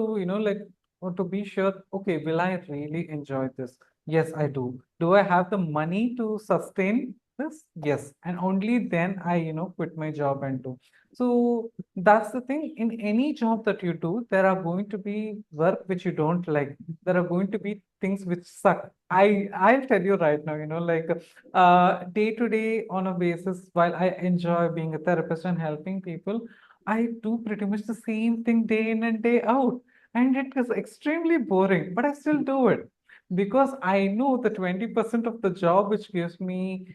to be sure, okay, will I really enjoy this? Yes, I do. Do I have the money to sustain this? Yes. And only then I, quit my job and do. So that's the thing. In any job that you do, there are going to be work which you don't like. There are going to be things which suck. I'll tell you right now, like day to day on a basis, while I enjoy being a therapist and helping people, I do pretty much the same thing day in and day out. And it is extremely boring, but I still do it because I know the 20% of the job which gives me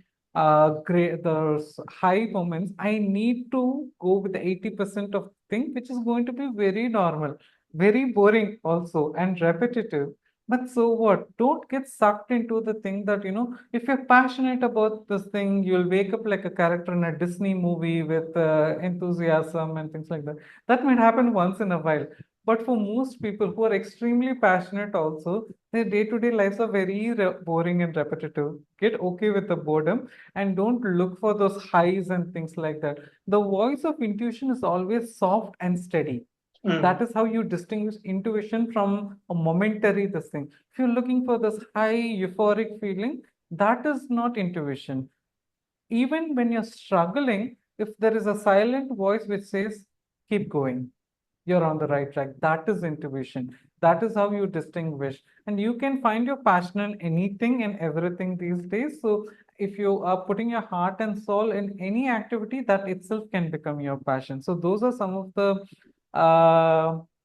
great those high moments, I need to go with the 80% of thing, which is going to be very normal, very boring also, and repetitive. But so what? Don't get sucked into the thing that, if you're passionate about this thing, you'll wake up like a character in a Disney movie with enthusiasm and things like that. That might happen once in a while. But for most people who are extremely passionate also, their day-to-day lives are very boring and repetitive. Get okay with the boredom and don't look for those highs and things like that. The voice of intuition is always soft and steady.
Mm.
That is how you distinguish intuition from a momentary this thing. If you're looking for this high euphoric feeling, that is not intuition. Even when you're struggling, if there is a silent voice which says, keep going, you're on the right track. That is intuition. That is how you distinguish. And you can find your passion in anything and everything these days. So if you are putting your heart and soul in any activity, that itself can become your passion. So those are some of the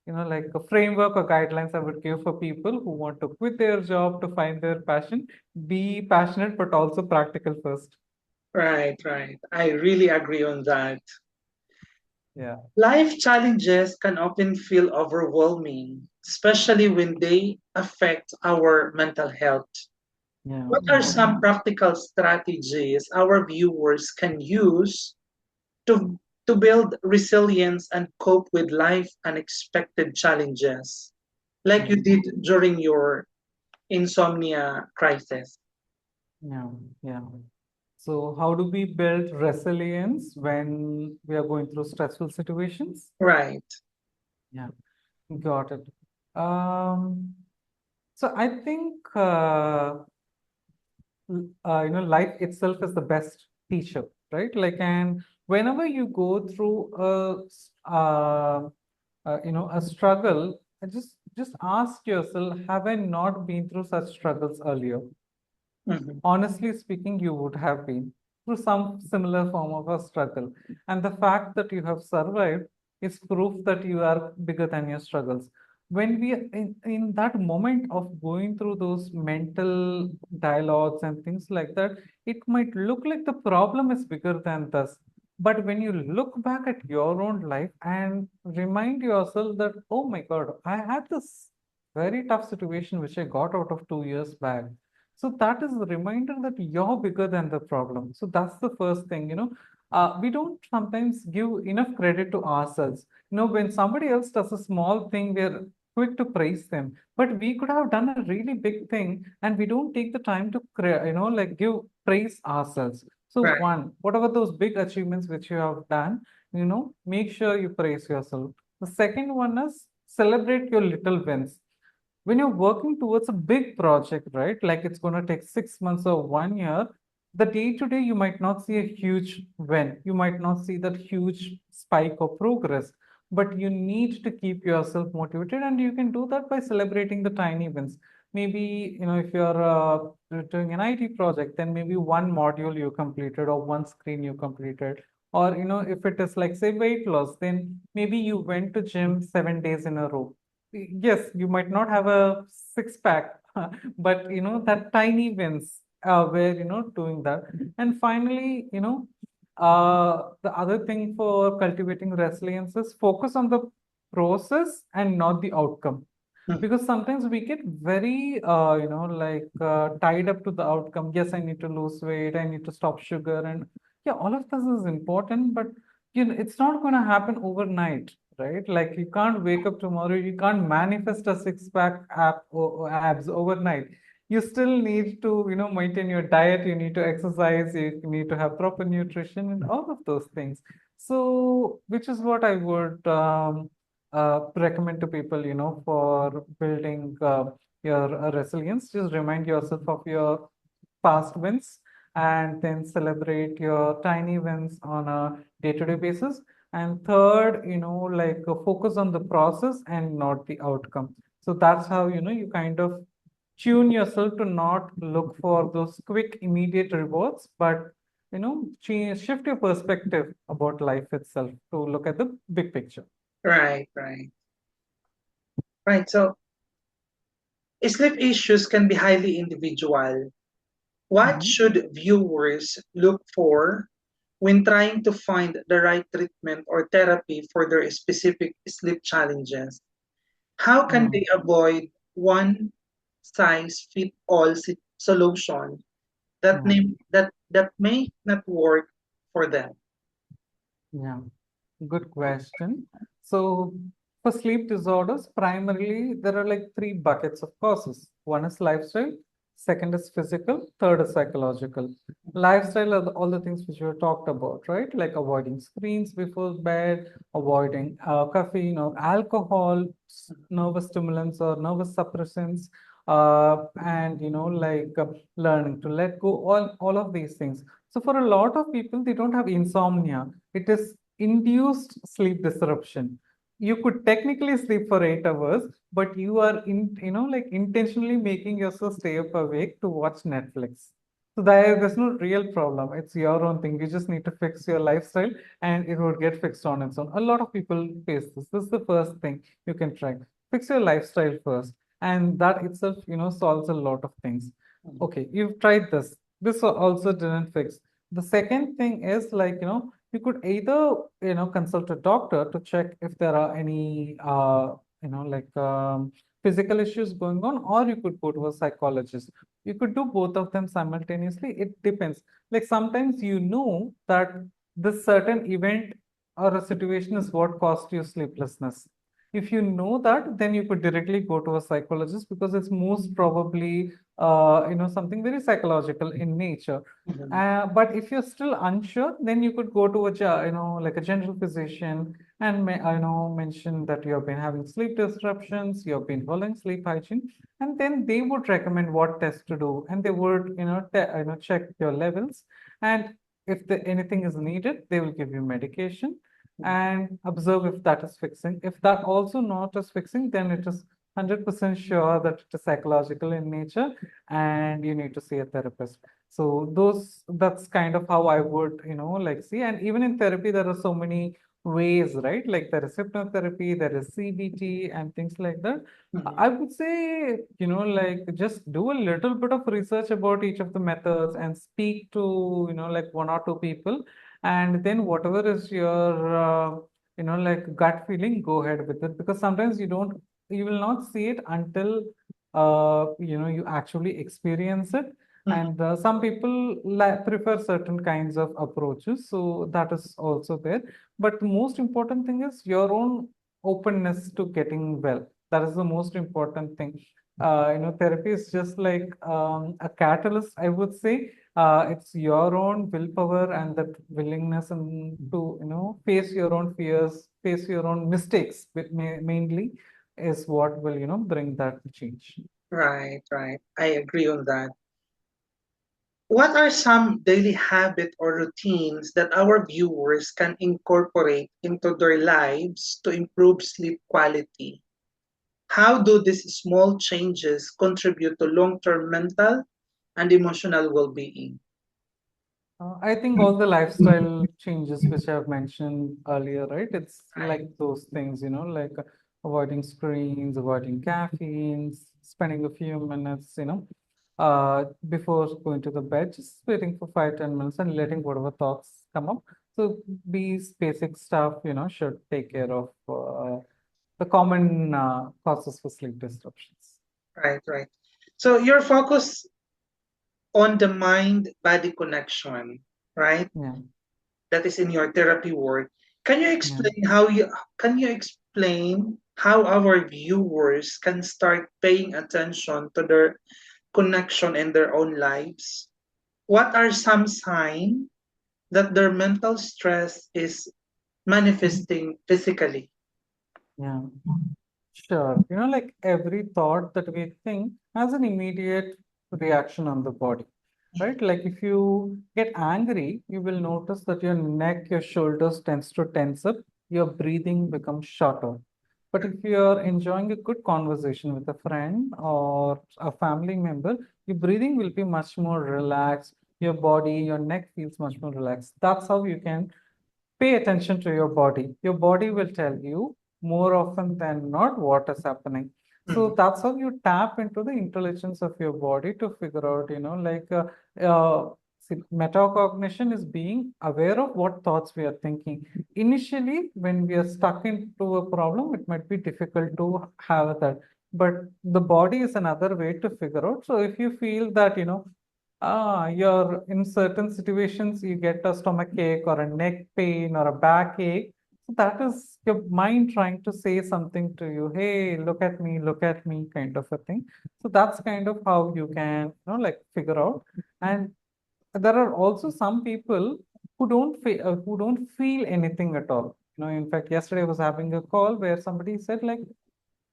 like a framework or guidelines I would give for people who want to quit their job to find their passion. Be passionate, but also practical first.
Right, right. I really agree on that.
Yeah.
Life challenges can often feel overwhelming, especially when they affect our mental health.
Yeah.
What are some practical strategies our viewers can use to, to build resilience and cope with life unexpected challenges, like you
Yeah.
did during your insomnia crisis?
Yeah. Yeah. So, how do we build resilience when we are going through stressful situations?
Right.
Yeah, got it. Um, so I think life itself is the best teacher, right? Like, and whenever you go through a struggle, just ask yourself, have I not been through such struggles earlier?
Mhm.
Honestly speaking, you would have been. through some similar form of a struggle. And the fact that you have survived is proof that you are bigger than your struggles. When we are in that moment of going through those mental dialogues and things like that, it might look like the problem is bigger than us. But when you look back at your own life and remind yourself that, oh my God, I had this very tough situation which I got out of 2 years back. So that is the reminder that you're bigger than the problem. So that's the first thing, we don't sometimes give enough credit to ourselves. When somebody else does a small thing, we're quick to praise them. But we could have done a really big thing and we don't take the time to, like give praise ourselves. So
Right.
one, whatever those big achievements which you have done, make sure you praise yourself. The second one is celebrate your little wins. When you're working towards a big project, right? Like it's going to take 6 months or 1 year, the day to day, you might not see a huge win. You might not see that huge spike of progress, but you need to keep yourself motivated, and you can do that by celebrating the tiny wins. Maybe, if you're doing an IT project, then maybe one module you completed or one screen you completed. Or, if it is like, say, weight loss, then maybe you went to gym 7 days in a row. Yes, you might not have a six pack, but that tiny wins where doing that. And finally, the other thing for cultivating resilience is focus on the process and not the outcome,
Mhm.
because sometimes we get very tied up to the outcome. Yes, I need to lose weight, I need to stop sugar, and yeah, all of this is important, but it's not going to happen overnight, right? Like you can't wake up tomorrow, you can't manifest a six pack abs overnight. You still need to maintain your diet, you need to exercise, you need to have proper nutrition and all of those things. So which is what I would recommend to people, for building your resilience. Just remind yourself of your past wins and then celebrate your tiny wins on a day-to-day basis. And third, like focus on the process and not the outcome. So that's how, you kind of tune yourself to not look for those quick, immediate rewards, but shift your perspective about life itself to look at the big picture.
Right, right, right. So sleep issues can be highly individual. What
Mhm.
should viewers look for when trying to find the right treatment or therapy for their specific sleep challenges? How can
Mm,
they avoid one size fit all solution
yeah.
that may not work for them?
Yeah. Good question. So, for sleep disorders, primarily there are like three buckets of causes. One is lifestyle, second is physical, third is psychological. Lifestyle are all the things which we have talked about, right? Like avoiding screens before bed, avoiding caffeine or alcohol, nervous stimulants or nervous suppressants, and learning to let go, all of these things. So, for a lot of people, they don't have insomnia. It is induced sleep disruption. You could technically sleep for 8 hours, but you are like intentionally making yourself stay up awake to watch Netflix. So there's no real problem. It's your own thing. You just need to fix your lifestyle and it would get fixed on its own. A lot of people face this. This is the first thing you can try. Fix your lifestyle first. And that itself, solves a lot of things. Okay, you've tried this. This also didn't fix. The second thing is like, you could either consult a doctor to check if there are any physical issues going on, or you could go to a psychologist. You could do both of them simultaneously. It depends. Like sometimes that this certain event or a situation is what caused you sleeplessness. If you know that, then you could directly go to a psychologist because it's most probably something very psychological in nature.
Mhm.
But if you're still unsure, then you could go to like a general physician and mention that you have been having sleep disruptions, you have been following sleep hygiene, and then they would recommend what tests to do, and they would check your levels, and if anything is needed, they will give you medication and observe if that is fixing. If that also not is fixing, then it is 100% sure that it is psychological in nature and you need to see a therapist. So that's kind of how I would, like see. And even in therapy, there are so many ways, right? Like there is hypnotherapy, there is CBT and things like that.
Mhm.
I would say, like just do a little bit of research about each of the methods and speak to, like one or two people. And then whatever is your, like gut feeling, go ahead with it. Because sometimes you will not see it until, you actually experience it.
Mhm.
And some people prefer certain kinds of approaches. So that is also there. But the most important thing is your own openness to getting well. That is the most important thing. Therapy is just like a catalyst, I would say. It's your own willpower and that willingness and to, face your own fears, face your own mistakes, mainly is what will, bring that change.
Right, right. I agree on that. What are some daily habit or routines that our viewers can incorporate into their lives to improve sleep quality? How do these small changes contribute to long-term mental and emotional well-being?
I think all the lifestyle changes which I've mentioned earlier, right? It's
Right.
like those things, like avoiding screens, avoiding caffeine, spending a few minutes, before going to the bed, just waiting for 5, 10 minutes and letting whatever thoughts come up. So these basic stuff, should take care of the common causes for sleep disruptions.
Right, right. So you're focused on the mind-body connection, right?
Yeah,
That is in your therapy work. Can you
yeah.
explain how you can you explain how our viewers can start paying attention to their connection in their own lives? What are some signs that their mental stress is manifesting physically?
Yeah. Sure. Like every thought that we think has an immediate reaction on the body, right? Like if you get angry, you will notice that your neck, your shoulders tends to tense up, your breathing becomes shorter. But if you're enjoying a good conversation with a friend or a family member, your breathing will be much more relaxed. Your body, your neck feels much more relaxed. That's how you can pay attention to your body. Your body will tell you more often than not what is happening.
Mm,
So that's how you tap into the intelligence of your body to figure out, uh, see, metacognition is being aware of what thoughts we are thinking. Initially, when we are stuck into a problem, it might be difficult to have that. But the body is another way to figure out. So if you feel that, you're in certain situations, you get a stomach ache or a neck pain or a back ache. So that is your mind trying to say something to you. Hey, look at me, kind of a thing. So that's kind of how you can, like figure out. And there are also some people who don't feel anything at all. In fact, yesterday I was having a call where somebody said like,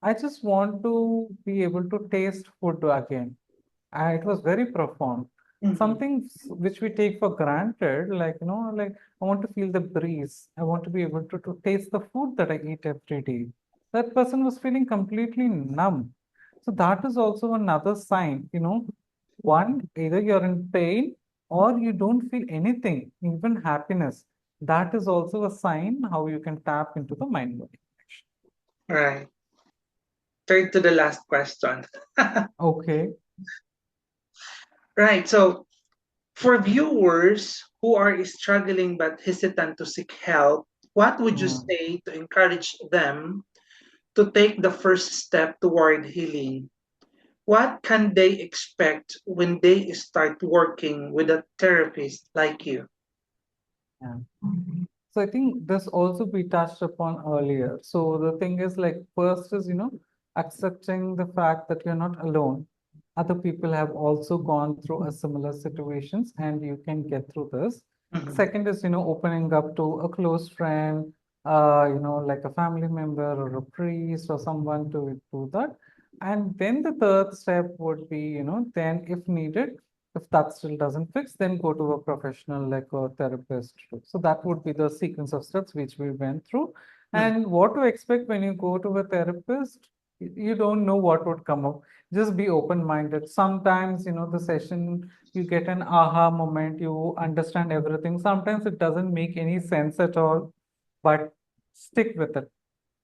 I just want to be able to taste food again. It was very profound.
mhm,
Something which we take for granted, like, like I want to feel the breeze. I want to be able to taste the food that I eat every day. That person was feeling completely numb. So that is also another sign, one, either you're in pain or you don't feel anything, even happiness. That is also a sign how you can tap into the mind body connection.
right. Turn to the last question.
Okay.
Right. So for viewers who are struggling but hesitant to seek help, what would you
Yeah.
say to encourage them to take the first step toward healing? What can they expect when they start working with a therapist like you?
Yeah. So I think this also we touched upon earlier. So the thing is like first is, accepting the fact that you're not alone. Other people have also gone through a similar situations and you can get through this.
Mhm,
Second is, opening up to a close friend, like a family member or a priest or someone to do that. And then the third step would be, then if needed, if that still doesn't fix, then go to a professional like a therapist. So that would be the sequence of steps which we went through.
mhm,
And what to expect when you go to a therapist? You don't know what would come up. Just be open-minded. Sometimes, the session, you get an aha moment, you understand everything. Sometimes it doesn't make any sense at all, but stick with it.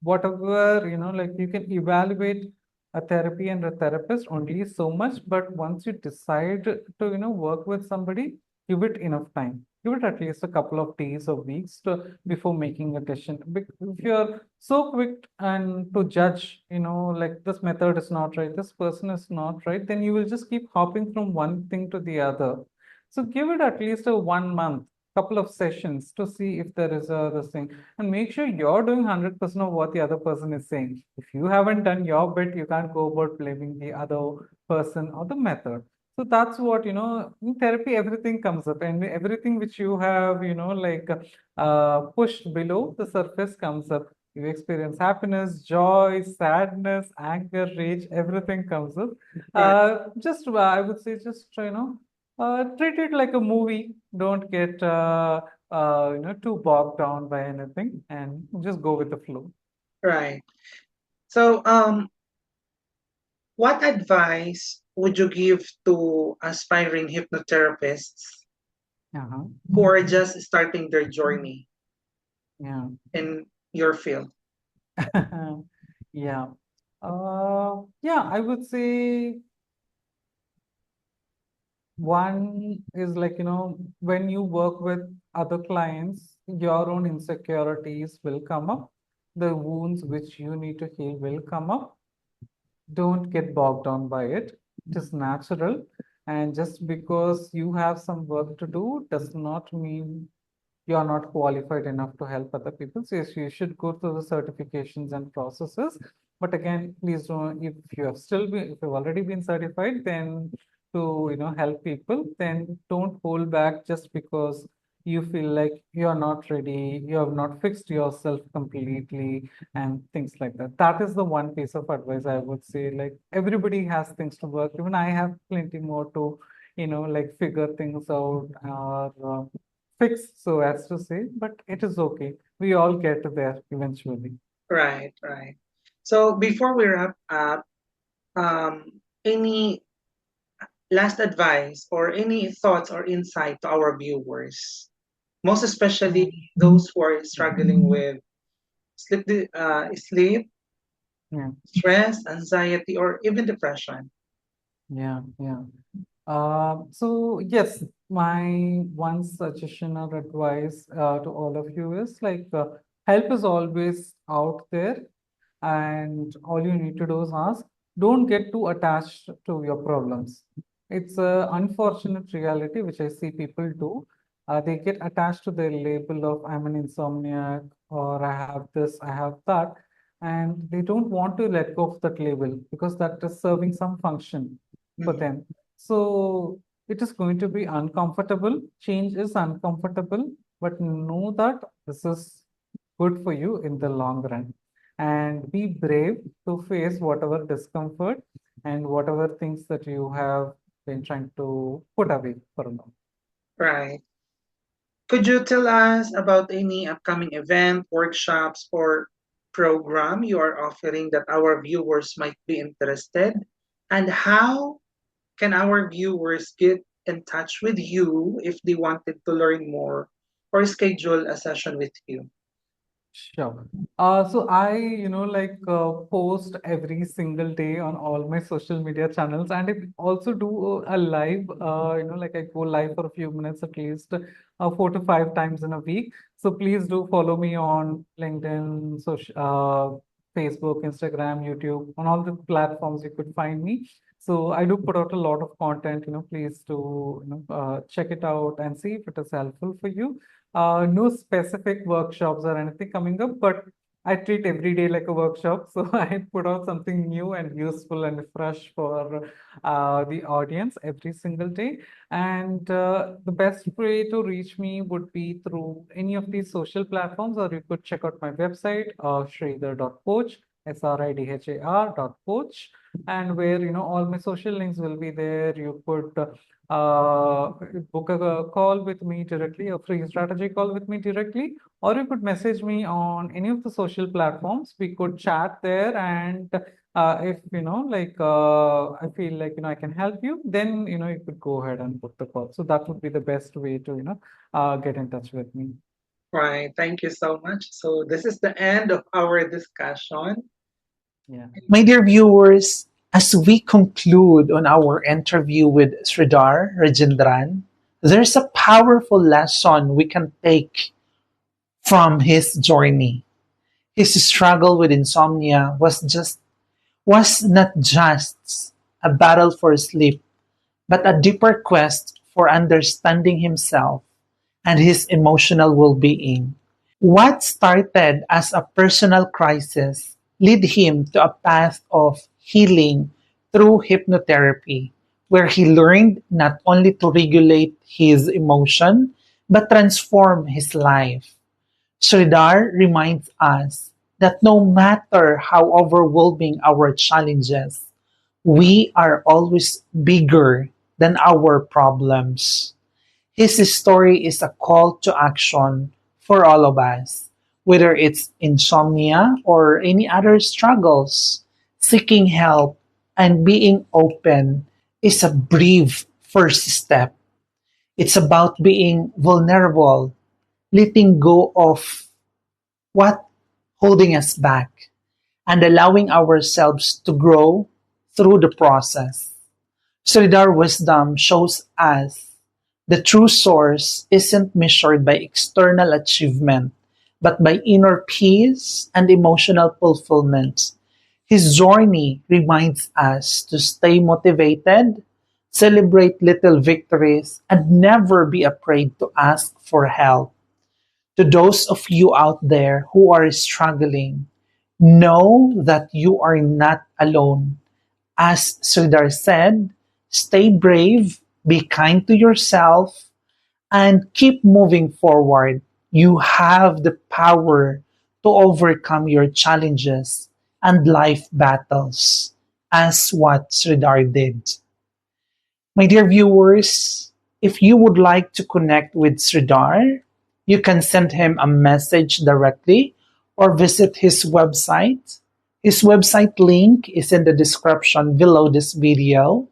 Whatever, like you can evaluate a therapy and a therapist only so much, but once you decide to, work with somebody, give it enough time. Give it at least a couple of days or weeks before making a decision. If you're so quick and to judge, like this method is not right, this person is not right, then you will just keep hopping from one thing to the other. So give it at least a 1 month, couple of sessions to see if there is a this thing, and make sure you're doing 100% of what the other person is saying. If you haven't done your bit, you can't go about blaming the other person or the method. So that's what, in therapy, everything comes up, and everything which you have, like pushed below the surface comes up. You experience happiness, joy, sadness, anger, rage, everything comes up.
Right.
Just, I would say, just, treat it like a movie. Don't get, too bogged down by anything, and just go with the flow.
Right. So, what advice would you give to aspiring hypnotherapists
Uh-huh.
who are just starting their journey
Yeah.
in your field?
Yeah. Yeah, I would say one is like, when you work with other clients, your own insecurities will come up. The wounds which you need to heal will come up. Don't get bogged down by it. It is natural. And just because you have some work to do does not mean you are not qualified enough to help other people. So yes, you should go through the certifications and processes. But again, please don't, if you have still been, if you've already been certified, then to, help people, then don't hold back just because you feel like you're not ready, you have not fixed yourself completely, and things like that. That is the one piece of advice I would say. Like everybody has things to work. Even I have plenty more to, like figure things out or fix, so as to say, but it is okay. We all get there eventually.
Right, right. So before we wrap up, any last advice or any thoughts or insight to our viewers, most especially
Um,
those who are struggling with sleep,
yeah,
stress, anxiety, or even depression?
yeah, yeah. So yes, my one suggestion or advice to all of you is like help is always out there, and all you need to do is ask. Don't get too attached to your problems. It's a unfortunate reality which I see people do. They get attached to their label of I'm an insomniac or I have this, I have that, and they don't want to let go of that label because that is serving some function for
Mhm.
them. So it is going to be uncomfortable. Change is uncomfortable, but know that this is good for you in the long run. And be brave to face whatever discomfort and whatever things that you have been trying to put away for now.
Right. Could you tell us about any upcoming event, workshops, or program you are offering that our viewers might be interested? And how can our viewers get in touch with you if they wanted to learn more or schedule a session with you?
Sure. So I, like post every single day on all my social media channels, and I also do a live, like I go live for a few minutes at least, 4 to 5 times in a week. So please do follow me on LinkedIn, Facebook, Instagram, YouTube, on all the platforms you could find me. So I do put out a lot of content, please do, check it out and see if it is helpful for you. No specific workshops or anything coming up, but I treat every day like a workshop. So I put out something new and useful and fresh for the audience every single day. And the best way to reach me would be through any of these social platforms, or you could check out my website, sridhar.coach, sridhar.coach, and where, all my social links will be there. You could book a call with me directly, a free strategy call with me directly, or you could message me on any of the social platforms. We could chat there and If I feel like I can help you, then you could go ahead and book the call. So that would be the best way to get in touch with me.
Right. Thank you so much. So this is the end of our discussion.
Yeah.
My dear viewers, as we conclude on our interview with Sridhar Rajendran, there's a powerful lesson we can take from his journey. His struggle with insomnia was not just a battle for sleep, but a deeper quest for understanding himself and his emotional well-being. What started as a personal crisis led him to a path of healing through hypnotherapy, where he learned not only to regulate his emotion, but transform his life. Sridhar reminds us that no matter how overwhelming our challenges, we are always bigger than our problems. His story is a call to action for all of us, whether it's insomnia or any other struggles. Seeking help and being open is a brave first step. It's about being vulnerable, letting go of what holding us back, and allowing ourselves to grow through the process. Sridhar wisdom shows us the true source isn't measured by external achievement, but by inner peace and emotional fulfillment. His journey reminds us to stay motivated, celebrate little victories, and never be afraid to ask for help. To those of you out there who are struggling, know that you are not alone. As Sridhar said, stay brave, be kind to yourself, and keep moving forward. You have the power to overcome your challenges and life battles, as what Sridhar did. My dear viewers, if you would like to connect with Sridhar, you can send him a message directly or visit his website. His website link is in the description below this video.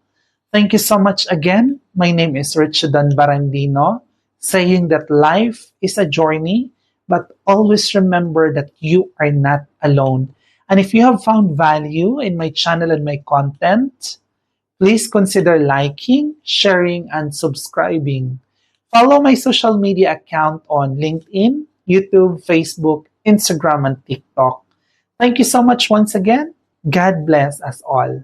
Thank you so much again. My name is RICHIEDON Barandino, saying that life is a journey, but always remember that you are not alone. And if you have found value in my channel and my content, please consider liking, sharing, and subscribing. Follow my social media account on LinkedIn, YouTube, Facebook, Instagram, and TikTok. Thank you so much once again. God bless us all.